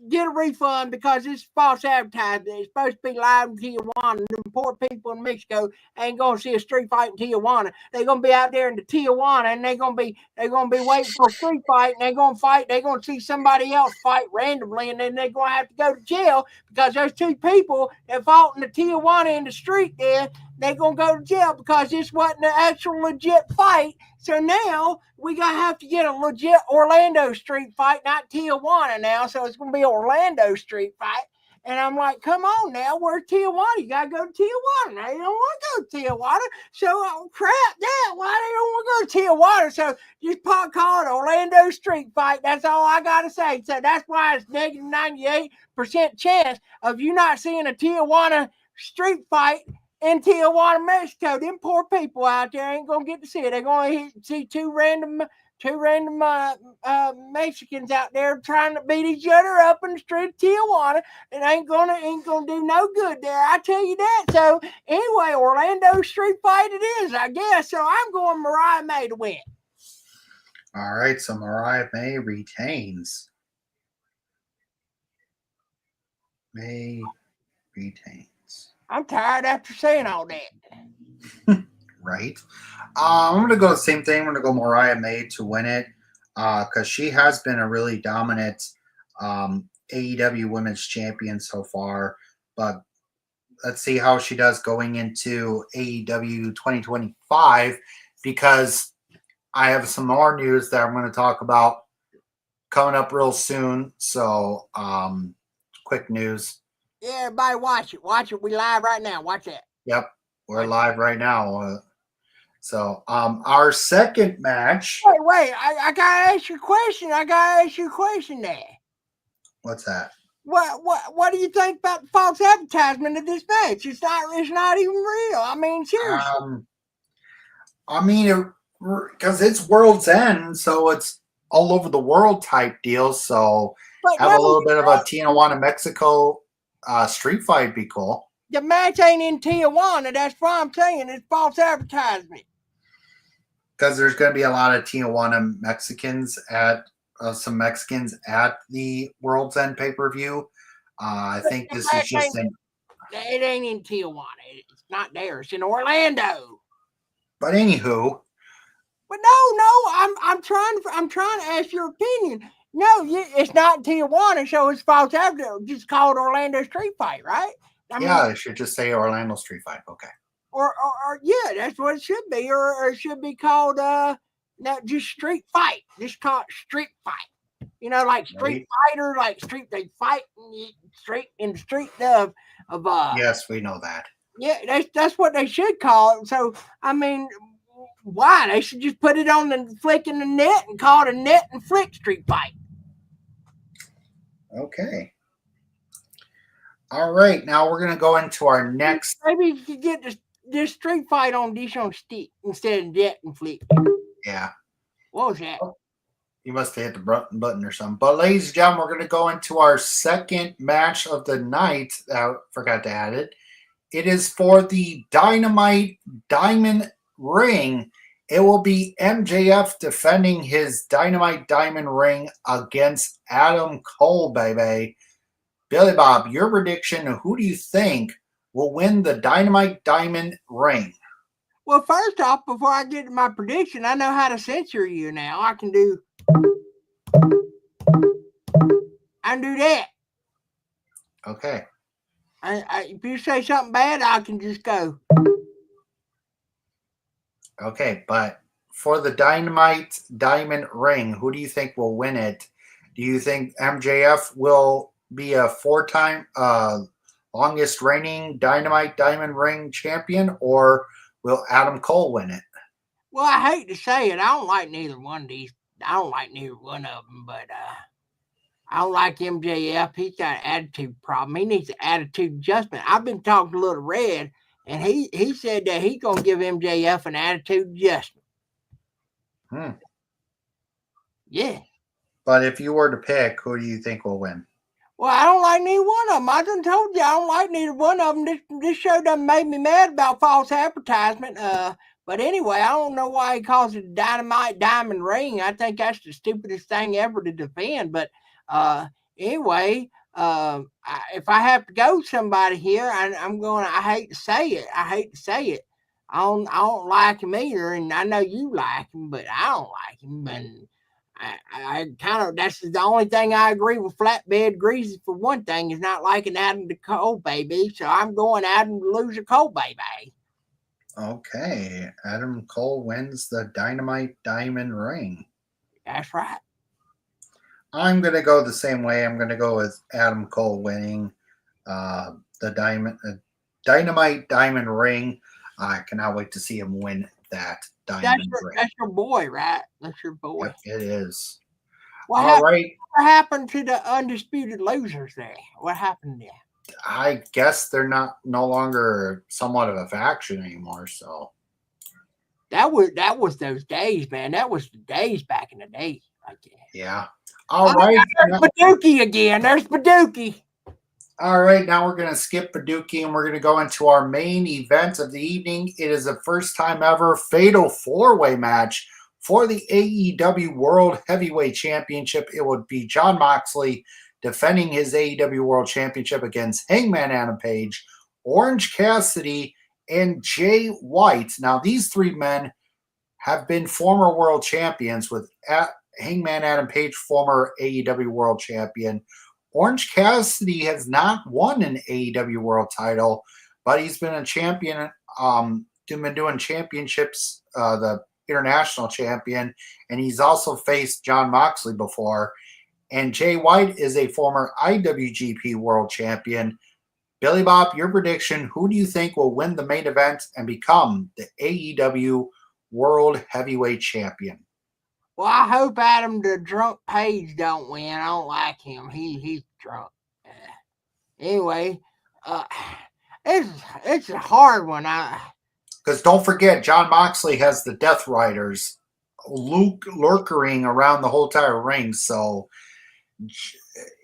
get a refund because it's false advertising. It's supposed to be live in Tijuana. The poor people in Mexico ain't gonna see a street fight in Tijuana. They're gonna be out there in the Tijuana and they're gonna be waiting for a street fight and they're gonna fight. They're gonna see somebody else fight randomly and then they're gonna have to go to jail because those two people that fought in the Tijuana in the street there, they're gonna go to jail because this wasn't an actual legit fight. So now we gotta have to get a legit Orlando street fight, not Tijuana now. So it's gonna be Orlando street fight. And I'm like, come on now, where's Tijuana? You gotta go to Tijuana. Now you don't want to go to Tijuana. So crap that. Why they don't want to go to Tijuana? So just call it Orlando street fight. That's all I gotta say. So that's why it's negative 98% chance of you not seeing a Tijuana street fight in Tijuana, Mexico. Them poor people out there ain't gonna get to see it. They're gonna see two random Mexicans out there trying to beat each other up in the street of Tijuana, and ain't gonna do no good there. I tell you that. So anyway, Orlando street fight it is, I guess. So I'm going Mariah May to win. All right, so Mariah May retains. May retains. I'm tired after saying all that. Right. I'm going to go the same thing. I'm going to go Mariah May to win it because she has been a really dominant AEW Women's Champion so far. But let's see how she does going into AEW 2025 because I have some more news that I'm going to talk about coming up real soon. So quick news. Yeah, everybody watch it. Watch it. We live right now. Watch that. Yep. We're live right now. So our second match. Wait. I gotta ask you a question there. What's that? What do you think about the false advertisement of this match? It's not even real. I mean, seriously. Because it's World's End, so it's all over the world type deal. So But have no, a little bit of a Tijuana, Mexico street fight be cool. the match ain't in Tijuana. That's why I'm saying it's false advertisement. Because there's going to be a lot of Tijuana Mexicans at some Mexicans at the World's End pay per view. I think this is just an. It ain't in Tijuana. It's not there. It's in Orlando. But anywho, But no, I'm trying to ask your opinion. No, it's not Tijuana, so it's false advertising. Just call it Orlando Street Fight, right? I mean, it should just say Orlando Street Fight. Okay. Or yeah, that's what it should be. Or it should be called not just Street Fight. Just call it Street Fight. Like Street Fighter, like Street they fight straight in the street of Yes, we know that. Yeah, that's what they should call it. So I mean, why? They should just put it on the flick in the net and call it a net and flick Street Fight. Okay. All right, now we're gonna go into our next. Maybe you could get this Street Fight on dish on stick instead of net and flick. Yeah. What was that? You must have hit the button or something. But ladies and gentlemen, we're going to go into our second match of the night. I forgot to add it. It is for the Dynamite Diamond Ring. It will be MJF defending his Dynamite Diamond Ring against Adam Cole, baby. Billy Bob, your prediction, who do you think will win the Dynamite Diamond Ring? Well, first off, before I get to my prediction, I know how to censor you now. I can do that. Okay. If you say something bad, I can just go. Okay, but for the Dynamite Diamond Ring, who do you think will win it? Do you think MJF will be a 4-time longest reigning Dynamite Diamond Ring champion, or will Adam Cole win it? Well, I hate to say it. I don't like neither one of these. I don't like neither one of them, but I don't like MJF. He's got an attitude problem. He needs an attitude adjustment. I've been talking to Little Red, and he said that he's going to give MJF an attitude adjustment. Yeah. But if you were to pick, who do you think will win? Well, I don't like neither one of them. I done told you I don't like neither one of them. This show done made me mad about false advertisement. But anyway, I don't know why he calls it Dynamite Diamond Ring. I think that's the stupidest thing ever to defend. But anyway, if I have to go with somebody here, I'm going. I hate to say it. I don't like him either, and I know you like him, but I don't like him. And I kind of, that's the only thing I agree with Flatbed Greasy for one thing, is not liking Adam the Cole baby. So I'm going Adam to lose a Cole baby. Okay. Adam Cole wins the Dynamite Diamond Ring. That's right. I'm going to go the same way. I'm going to go with Adam Cole winning the Dynamite Diamond Ring. I cannot wait to see him win that Diamond Ring. That's your boy, right? That's your boy. Yep, it is. All right. What happened to the Undisputed Losers there? What happened there? I guess they're no longer somewhat of a faction anymore. So that was those days, man. That was the days back in the day. Yeah. All right. There's Paducah again. There's Paducah. All right. Now we're going to skip Paducah and we're going to go into our main event of the evening. It is a first time ever fatal 4-way match for the AEW World Heavyweight Championship. It would be Jon Moxley defending his AEW World Championship against Hangman Adam Page, Orange Cassidy, and Jay White. Now, these three men have been former world champions, with Hangman Adam Page, former AEW World Champion. Orange Cassidy has not won an AEW World title, but he's been a champion, been doing championships, the international champion, and he's also faced Jon Moxley before. And Jay White is a former IWGP World Champion. Billy Bob, your prediction, who do you think will win the main event and become the AEW World Heavyweight Champion? Well, I hope Adam the Drunk Page don't win. I don't like him. He's drunk. Anyway, it's a hard one. Because don't forget, Jon Moxley has the Death Riders lurkering around the whole entire ring. So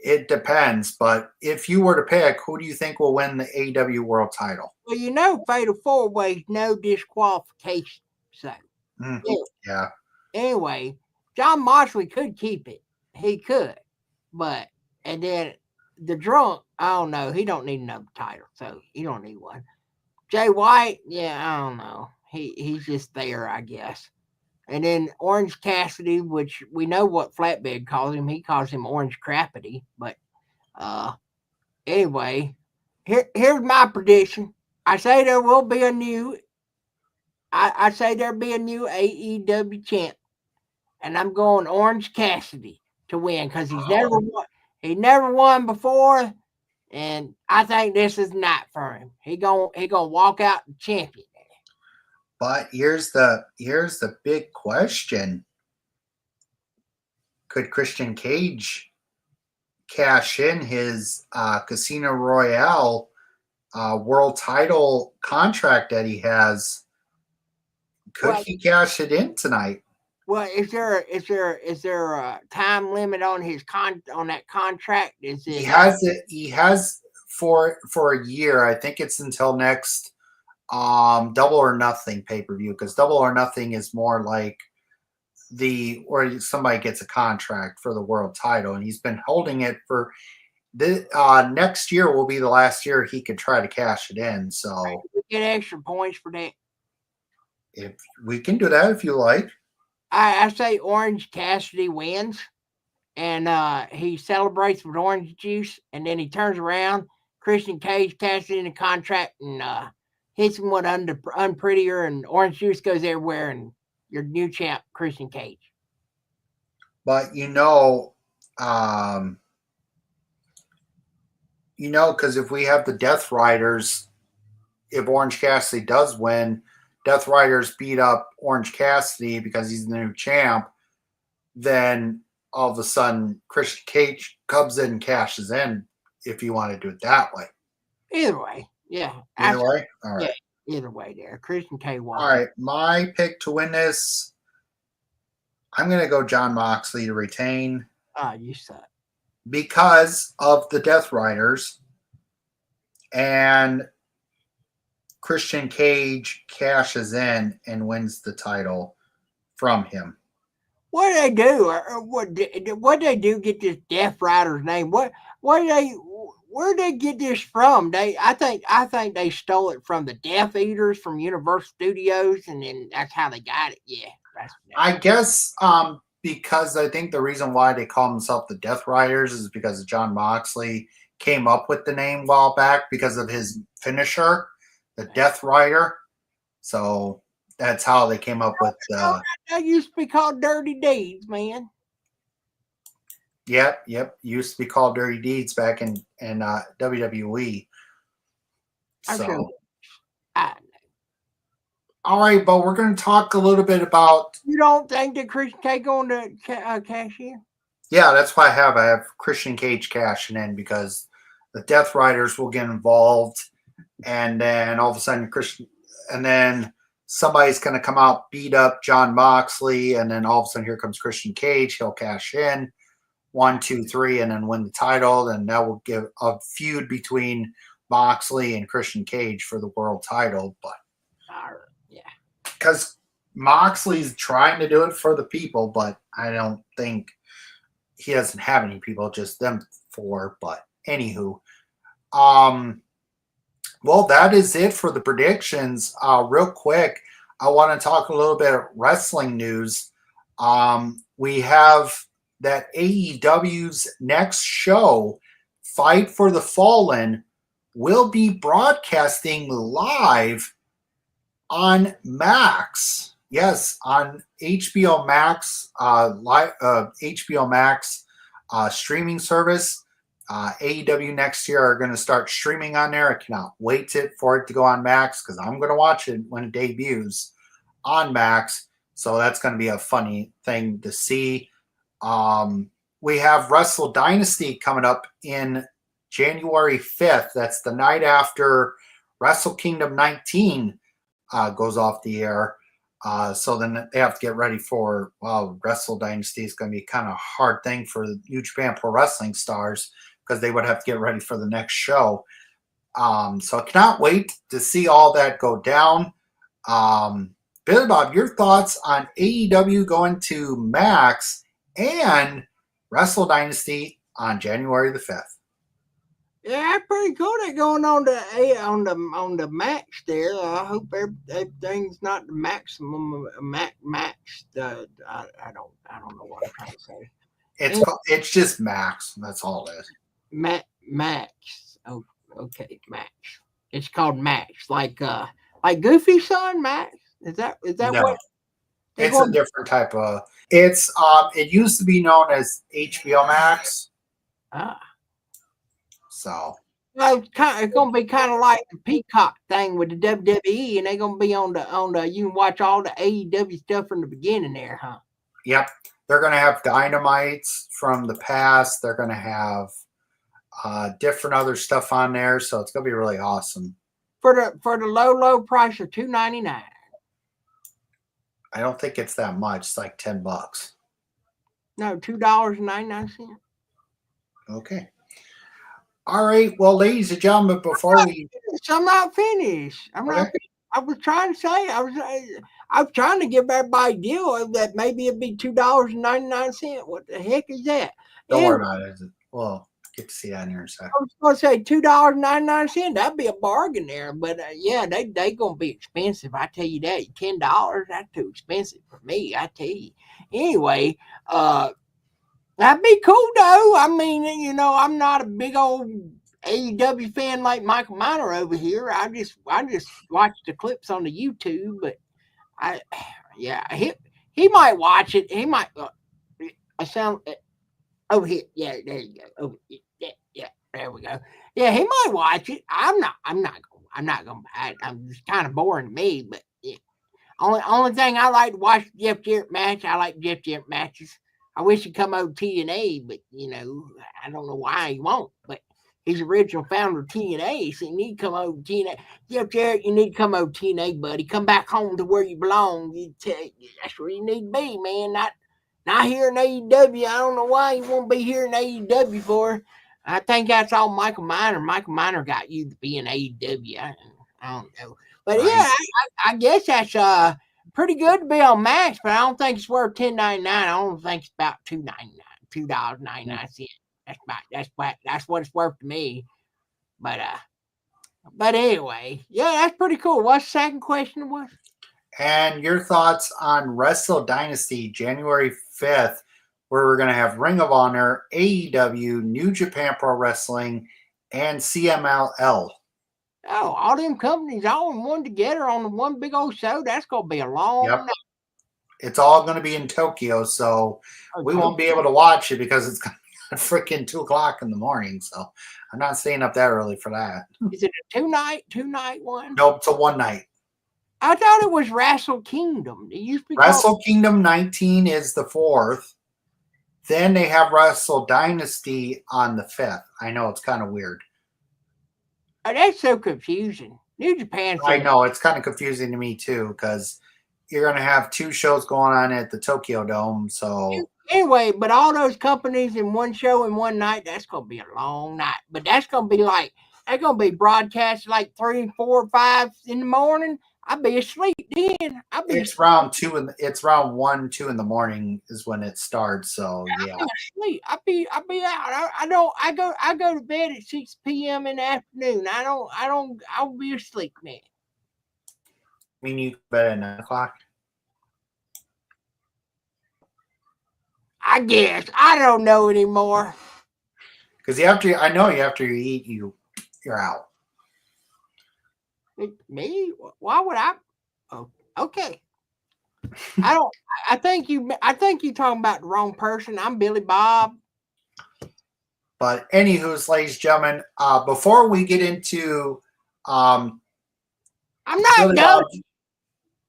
it depends. But if you were to pick, who do you think will win the AEW World Title? Well, Fatal 4-Way, no disqualification. So, Yeah. Anyway, John Moxley could keep it. He could. But, and then the drunk, I don't know. He don't need another title. So, he don't need one. Jay White, yeah, I don't know. He's just there, I guess. And then Orange Cassidy, which we know what Flatbed calls him. He calls him Orange Crappity. But anyway, here's my prediction. I say there will be a new. I say there'll be a new AEW champ, and I'm going Orange Cassidy to win because he's never won. He never won before, and I think this is not for him. He gonna walk out the champion. But here's the big question: could Christian Cage cash in his Casino Royale world title contract that he has? Could he cash it in tonight? Well, is there a time limit on on that contract? Is it? He has for a year. I think it's until next Double or Nothing pay-per-view, because Double or Nothing is more like where somebody gets a contract for the world title, and he's been holding it for the next year will be the last year he could try to cash it in. So we get extra points for that. If we can do that if you like. I say Orange Cassidy wins, and he celebrates with orange juice, and then he turns around. Christian Cage cashes in the contract and hits him with unprettier, and orange juice goes everywhere, and your new champ, Christian Cage. But because if we have the Death Riders, if Orange Cassidy does win, Death Riders beat up Orange Cassidy because he's the new champ, then all of a sudden Christian Cage comes in and cashes in, if you want to do it that way. Either way, yeah. Either way? All right. Yeah, either way there. Christian Cage won. All right. My pick to win this, I'm going to go John Moxley to retain. You suck. Because of the Death Riders, and Christian Cage cashes in and wins the title from him. What did they do? What did they do? Get this Death Rider's name? Where did they get this from? I think they stole it from the Death Eaters from Universal Studios, and then that's how they got it. Yeah, I guess because I think the reason why they call themselves the Death Riders is because John Moxley came up with the name a while back because of his finisher, the Death Rider. So that's how they came up with that used to be called Dirty Deeds, man. Yep. Used to be called Dirty Deeds back in WWE. So all right, but we're going to talk a little bit about. You don't think that Christian Cage going to cash in? Yeah, that's why I have Christian Cage cashing in, because the Death Riders will get involved, and then all of a sudden somebody's going to come out, beat up John Moxley, and then all of a sudden here comes Christian Cage. He'll cash in 1, 2, 3, and then win the title. And that will give a feud between Moxley and Christian Cage for the world title. But because Moxley's trying to do it for the people, but I don't think he doesn't have any people, just them 4. But anywho, well, that is it for the predictions. Real quick, I want to talk a little bit of wrestling news. We have that AEW's next show, Fight for the Fallen, will be broadcasting live on Max. Yes, on HBO Max, HBO Max streaming service. AEW next year are going to start streaming on there. I cannot wait for it to go on Max, because I'm going to watch it when it debuts on Max. So that's going to be a funny thing to see. We have Wrestle Dynasty coming up in January 5th. That's the night after Wrestle Kingdom 19 goes off the air. So then they have to get ready for, well, Wrestle Dynasty is going to be kind of a hard thing for New Japan Pro Wrestling stars because they would have to get ready for the next show. So I cannot wait to see all that go down. Billy Bob, your thoughts on AEW going to Max and Wrestle Dynasty on January the 5th? Yeah, pretty cool. They're going on the max there. I hope everything's not the maximum. Max. I don't know what I'm trying to say. It's just Max. That's all it is. Max. Oh, okay, Max. It's called Max, like Goofy's son, Max. Is that No, what? It's a different type of. It's It used to be known as HBO Max. So. Well, it's gonna be kind of like the Peacock thing with the WWE, and they're gonna be on the. You can watch all the AEW stuff from the beginning there, huh? Yep, they're gonna have Dynamites from the past. They're gonna have different other stuff on there, so it's gonna be really awesome. For the low price of $2.99. I don't think it's that much. It's like $10. No, $2.99. Okay. All right. Well, ladies and gentlemen, before I'm not finished. I was trying to say I was trying to give everybody a deal that maybe it'd be $2.99. What the heck is that? Don't worry about it. Well, get to see that in here in a second. I was going to say $2.99. That'd be a bargain there, but yeah, they gonna be expensive. I tell you that. $10. That's too expensive for me. I tell you. Anyway, that'd be cool though. I mean, I'm not a big old AEW fan like Michael Miner over here. I just watch the clips on the YouTube, but he might watch it. He might. I sound over here. Yeah, there you go. Over here. Yeah, there we go. Yeah, he might watch it. I'm not gonna buy it. I'm just kind of boring to me, but yeah. Only thing I like to watch Jeff Jarrett match. I like Jeff Jarrett matches. I wish he'd come over TNA, but I don't know why he won't. But he's the original founder of TNA, so you need to come over TNA. Jeff Jarrett, you need to come over TNA, buddy. Come back home to where you belong. That's where you need to be, man. Not here in AEW. I don't know why you won't be here in AEW for. I think that's all Michael Miner. Michael Miner got you to be in AEW. I don't know. But yeah, I guess that's pretty good to be on Max, but I don't think it's worth $10.99. I don't think it's about $2.99. That's what it's worth to me. But anyway, yeah, that's pretty cool. What's the second question was? And your thoughts on Wrestle Dynasty January 5th, where we're going to have Ring of Honor, AEW, New Japan Pro Wrestling, and CMLL. Oh, all them companies all in one together on the one big old show. That's going to be a long night. It's all going to be in Tokyo, so we won't be able to watch it because it's going to be freaking 2 o'clock in the morning. So I'm not staying up that early for that. Is it a two-night one? Nope, it's a one night. I thought it was Wrestle Kingdom. It used to be Wrestle Kingdom 19 is the 4th. Then they have Wrestle Dynasty on the 5th. I know, it's kind of weird. Oh, that's so confusing. New Japan. I know, it's kind of confusing to me too, because you're going to have 2 shows going on at the Tokyo Dome. So anyway, but all those companies in one show in one night, that's going to be a long night. But that's going to be broadcast like 3, 4, 5 in the morning. I'll be asleep then. It's round 2 and it's round 1, 2 in the morning is when it starts. So yeah, I'll be out. I go to bed at 6 p.m. in the afternoon. I'll be asleep, man. I mean, you go to bed at 9 o'clock. I guess I don't know anymore. Because after you eat, you're out. Me? Why would I? Oh, okay. I think you're talking about the wrong person. I'm Billy Bob. But anywho, ladies and gentlemen, before we get into I'm not done.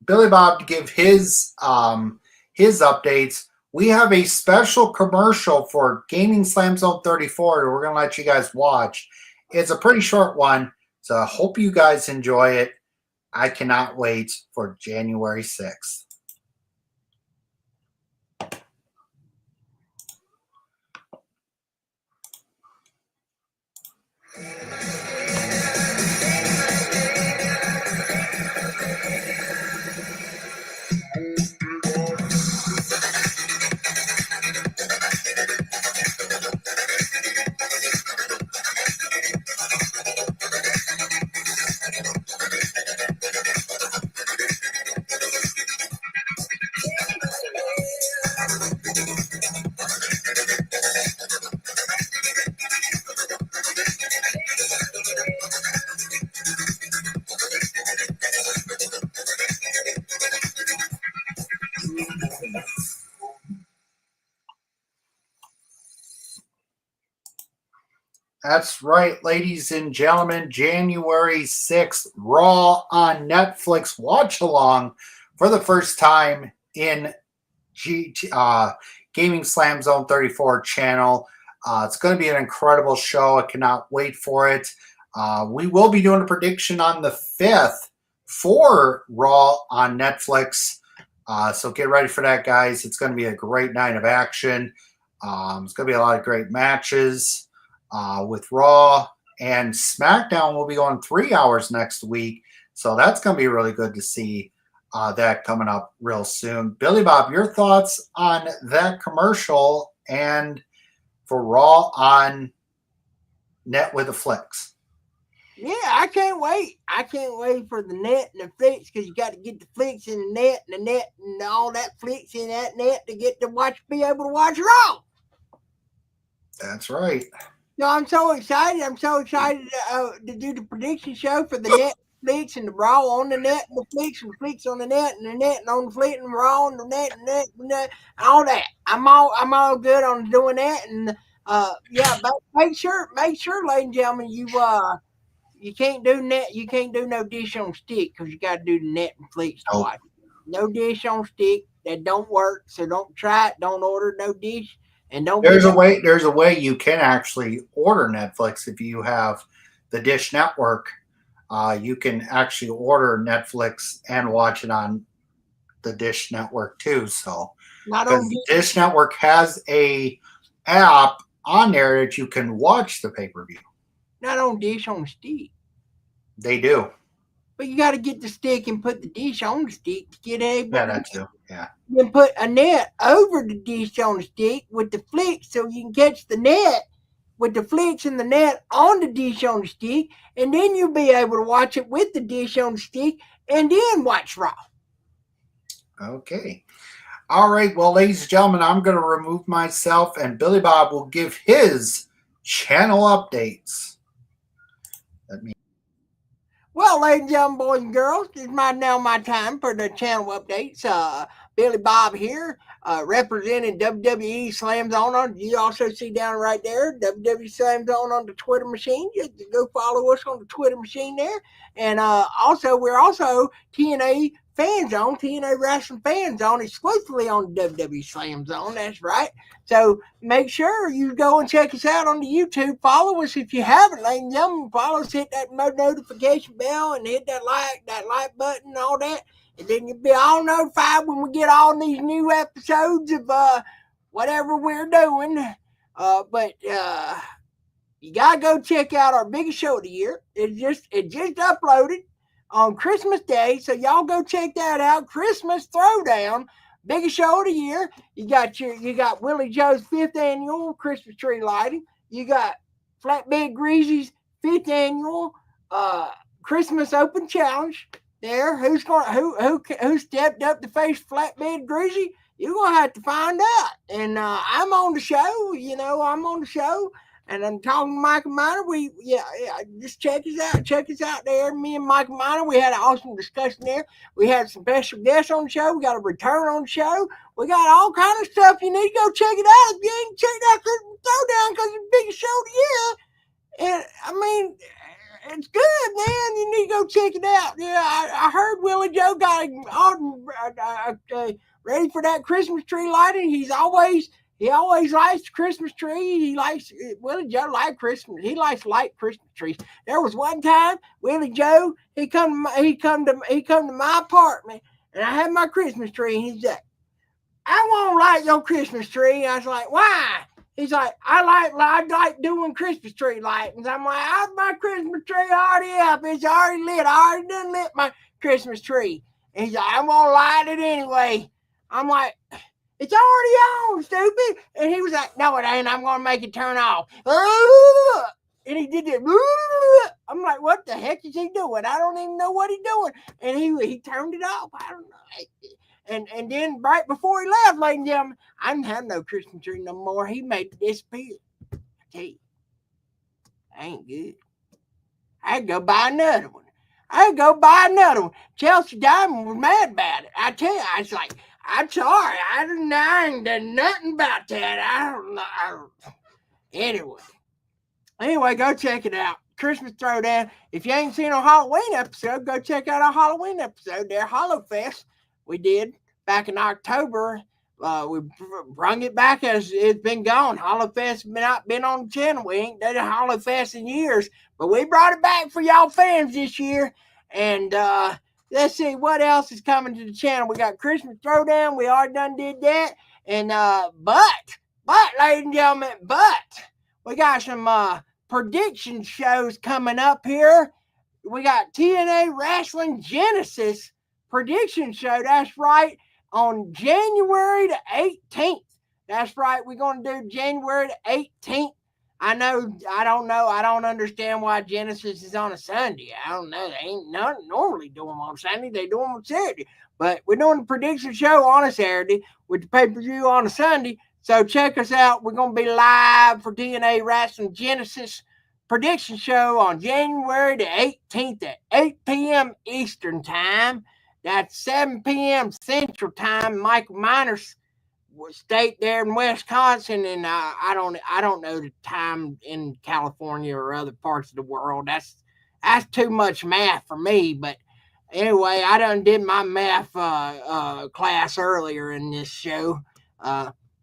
Billy Bob to give his updates. We have a special commercial for Gaming Slam Zone 34 that we're going to let you guys watch. It's a pretty short one, so I hope you guys enjoy it. I cannot wait for January 6th. That's right, ladies and gentlemen. January 6th, Raw on Netflix. Watch along for the first time in Gaming Slam Zone 34 channel. It's going to be an incredible show. I cannot wait for it. We will be doing a prediction on the 5th for Raw on Netflix. So get ready for that, guys. It's going to be a great night of action. It's going to be a lot of great matches with Raw, and SmackDown will be going 3 hours next week. So that's going to be really good to see that coming up real soon. Billy Bob, your thoughts on that commercial and for Raw on Net with the Flicks? Yeah, I can't wait. I can't wait for the net and the flicks because you got to get the flicks in the net and all that flicks in that net to get to be able to watch Raw. That's right. No, I'm so excited. I'm so excited to do the prediction show for the net, flicks, and the Raw on the net, and the flicks on the net, and the net and on the flick, and the Raw on the net, and net, all that. I'm all good on doing that. And yeah, but make sure, ladies and gentlemen, you can't do net. You can't do no dish on stick because you got to do the net and flicks to watch. No dish on stick. That don't work. So don't try it. Don't order no dish. And don't. There's a way. There's a way you can actually order Netflix if you have the Dish Network. You can actually order Netflix and watch it on the Dish Network too. So because Dish Network has a app on there that you can watch the pay-per-view. Not on dish on stick. They do. But you got to get the stick and put the dish on the stick to get able. Yeah, that too. Yeah. Then put a net over the dish on the stick with the flicks so you can catch the net with the flicks and the net on the dish on the stick, and then you'll be able to watch it with the dish on the stick and then watch Raw. Okay. All right. Well, ladies and gentlemen, I'm going to remove myself, and Billy Bob will give his channel updates. Well, ladies and gentlemen, boys and girls, it's now my time for the channel updates. Billy Bob here, representing WWE Slam Zone. You also see down right there, WWE Slam Zone on the Twitter machine. Just go follow us on the Twitter machine there. And we're also TNA Fan Zone, TNA Wrestling Fan Zone, exclusively on the WWE Slam Zone. That's right. So make sure you go and check us out on the YouTube. Follow us if you haven't, ladies and gentlemen. Follow us, hit that notification bell, and hit that like button, and all that. And then you'll be all notified when we get all these new episodes of whatever we're doing. But you gotta go check out our biggest show of the year. It just uploaded on Christmas Day, so y'all go check that out. Christmas Throwdown, biggest show of the year. You got Willie Joe's 5th annual Christmas tree lighting. You got Flatbed Greasy's 5th annual Christmas Open Challenge. There, who stepped up to face Flatbed Greasy? You're gonna have to find out. And I'm on the show. I'm on the show. And I'm talking to Michael Miner. Just check us out there. Me and Michael Miner, we had an awesome discussion there. We had some special guests on the show. We got a return on the show. We got all kind of stuff. You need to go check it out. If you ain't checked out Christmas Throwdown, because it's the biggest show of the year. And I mean, it's good, man. You need to go check it out. Yeah, I heard Willie Joe got ready for that Christmas tree lighting. He always likes the Christmas tree. Willie Joe like Christmas. He likes to light Christmas trees. There was one time Willie Joe, he come to my apartment, and I had my Christmas tree, and he's like, I won't light your Christmas tree. I was like, why? He's like, I like doing Christmas tree lightings. I'm like, how's my Christmas tree already up? It's already lit. I already done lit my Christmas tree. And he's like, I'm gonna light it anyway. I'm like, it's already on, stupid. And he was like, no, it ain't. I'm gonna make it turn off. And he did it. I'm like, what the heck is he doing? I don't even know what he's doing. And he turned it off. I don't know. And then right before he left, ladies and gentlemen, I didn't have no Christmas tree no more. He made it disappear. I tell you, that ain't good. I'd go buy another one. Chelsea Diamond was mad about it. I tell you, I was like, I'm sorry. I ain't done nothing about that. I don't know. Anyway, Anyway, go check it out. Christmas Throwdown. If you ain't seen a Halloween episode, go check out our Halloween episode there, Hollowfest. We did back in October. We brung it back as it's been gone. Hollowfest not been on the channel. We ain't done a Hollowfest in years, but we brought it back for y'all fans this year. And let's see what else is coming to the channel. We got Christmas Throwdown. We already done did that. And but, ladies and gentlemen, we got some prediction shows coming up here. We got TNA Wrestling Genesis prediction show. That's right, on January the 18th. That's right, we're going to do January the 18th. I don't understand why Genesis is on a Sunday. I don't know. They ain't normally do them on Sunday. They do them on Saturday. But we're doing the prediction show on a Saturday with the pay-per-view on a Sunday. So check us out. We're going to be live for TNA Wrestling Genesis prediction show on January the 18th at 8 p.m. Eastern Time. That's 7 p.m. Central Time. Michael Miners state there in Wisconsin, and I don't know the time in California or other parts of the world. That's too much math for me. But anyway, I done did my math class earlier in this show.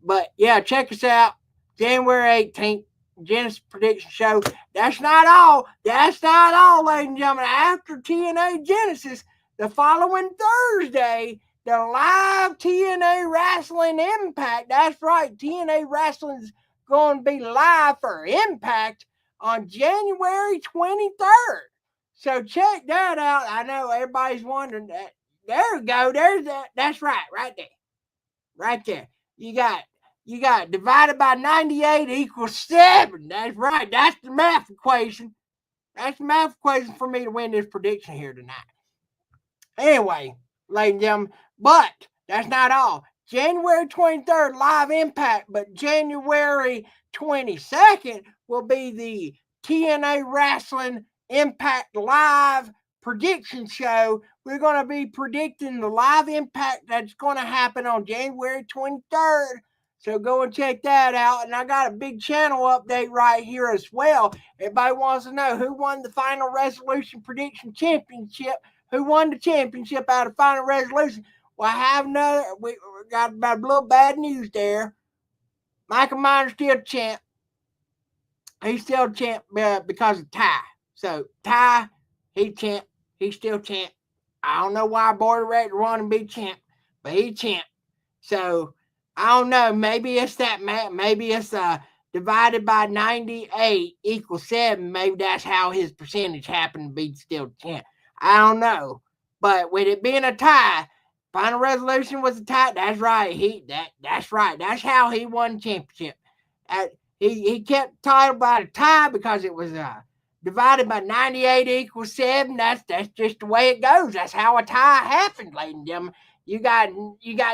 But yeah, check us out January 18th. Genesis prediction show. That's not all. That's not all, ladies and gentlemen. After TNA Genesis, the following Thursday, the live TNA Wrestling Impact. That's right, TNA Wrestling's going to be live for Impact on January 23rd. So check that out. I know everybody's wondering that. There we go. There's that. That's right there. Right there. You got divided by 98 equals 7. That's right. That's the math equation. That's the math equation for me to win this prediction here tonight. Anyway, ladies and gentlemen, but that's not all. January 23rd, live Impact, but January 22nd will be the TNA Wrestling Impact Live prediction show. We're going to be predicting the live Impact that's going to happen on January 23rd. So go and check that out. And I got a big channel update right here as well. Everybody wants to know who won the Final Resolution Prediction Championship. Who won the championship out of Final Resolution? Well, we got about a little bad news there. Michael Myers still champ. He's still champ because of Ty. So Ty, he's champ. He's still champ. I don't know why Board Director wanted to be champ, but he's champ. So I don't know. Maybe it's that. Maybe it's divided by 98 equals 7. Maybe that's how his percentage happened to be still champ. I don't know. But with it being a tie, Final Resolution was a tie. That's right. That's right. That's how he won the championship. He kept the title by the tie because it was divided by 98 equals 7. That's just the way it goes. That's how a tie happens, ladies and gentlemen. You got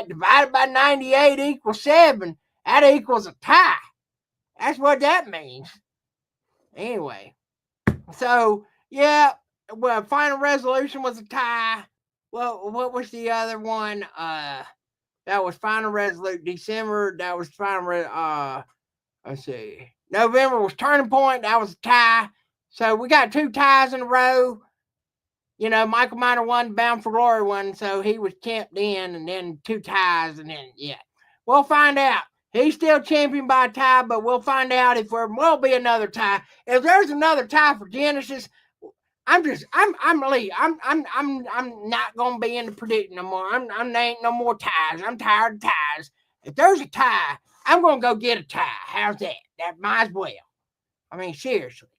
divided by 98 equals 7. That equals a tie. That's what that means. Anyway, so yeah. Well, Final Resolution was a tie. Well, what was the other one? That was Final Resolution. December, that was Final. Let's see. November was Turning Point. That was a tie. So we got 2 ties in a row. You know, Michael Miner won, Bound for Glory one, so he was champ then, and then 2 ties, and then yeah, we'll find out. He's still champion by a tie, but we'll find out if there will be another tie. If there's another tie for Genesis. I'm not gonna be in the predicting no more. There ain't no more ties. I'm tired of ties. If there's a tie, I'm gonna go get a tie. How's that? That might as well. I mean, seriously.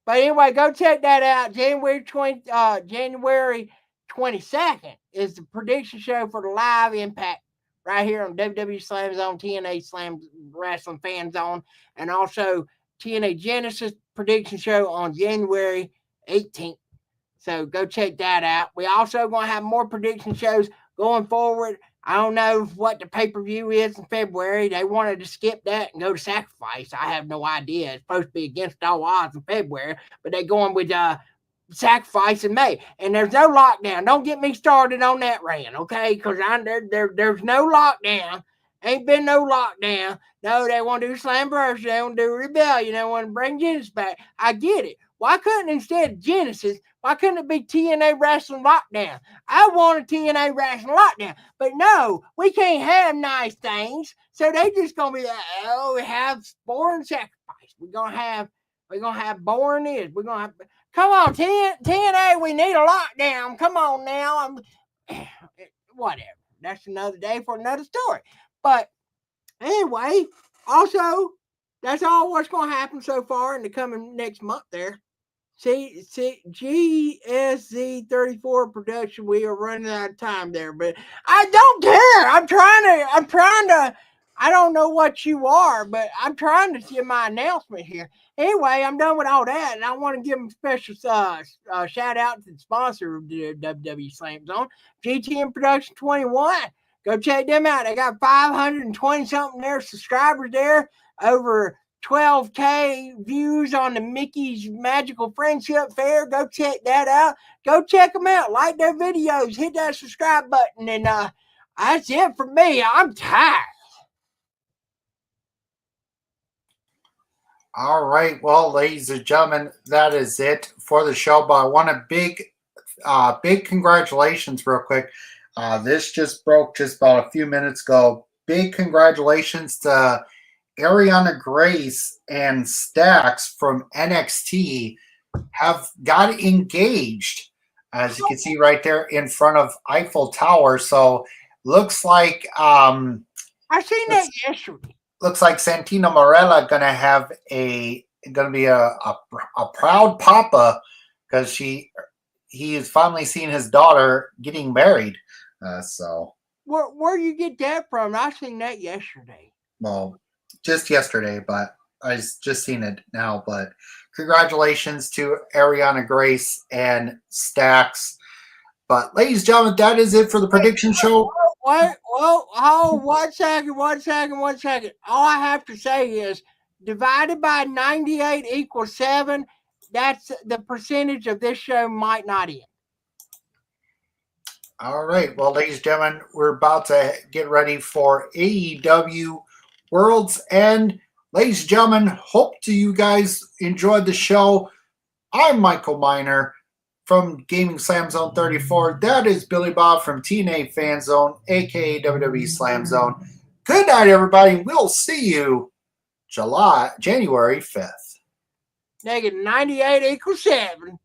But anyway, go check that out. January 22nd is the prediction show for the live Impact right here on WWE Slam Zone, TNA Slam Wrestling Fan Zone, and also TNA Genesis prediction show on January 18th. So go check that out. We also going to have more prediction shows going forward. I don't know what the pay-per-view is in February. They wanted to skip that and go to Sacrifice. I have no idea. It's supposed to be against all odds in February, but they're going with Sacrifice in May. And there's no lockdown. Don't get me started on that rant, okay? Because there's no lockdown. Ain't been no lockdown. No, they want to do Slamboree. They want to do Rebellion. They want to bring Genesis back. I get it. Why couldn't instead of Genesis, why couldn't it be TNA Wrestling Lockdown? I want a TNA Wrestling Lockdown. But no, we can't have nice things. So they just gonna be like, oh, we have boring sacrifice. We're gonna have boring this. We're gonna have, come on, TNA, we need a lockdown. Come on now. Whatever. That's another day for another story. But anyway, also, that's all what's going to happen so far in the coming next month there. See, GSZ 34 production, we are running out of time there, but I don't care. I'm trying to, I don't know what you are, but I'm trying to give my announcement here. Anyway, I'm done with all that, and I want to give them a special shout out to the sponsor of the WWE Slam Zone, GTM Production 21. Go check them out. They got 520 something there subscribers there, over 12K views on the Mickey's Magical Friendship Fair. Go check that out. Go check them out. Like their videos. Hit that subscribe button. And that's it for me. I'm tired. All right. Well, ladies and gentlemen, that is it for the show. But I want a big congratulations real quick. This just broke just about a few minutes ago. Big congratulations to Ariana Grace and Stax from NXT have got engaged, as you can see right there in front of Eiffel Tower. So looks like I seen that yesterday. Looks like Santino Marella gonna be a proud papa, because he is finally seeing his daughter getting married. So where you get that from? I seen that yesterday. Well, just yesterday, but I just seen it now. But congratulations to Ariana Grace and Stax. But ladies and gentlemen, that is it for the prediction show. What? Well, hold 1 second. All I have to say is divided by 98 equals 7. That's the percentage of this show might not end. All right. Well, ladies and gentlemen, we're about to get ready for AEW World's End. Ladies and gentlemen, hope you guys enjoyed the show. I'm Michael Miner from Gaming Slam Zone 34. That is Billy Bob from TNA Fan Zone, aka WWE Slam Zone. Good night, everybody. We'll see you January 5th. Negative 98 equals 7.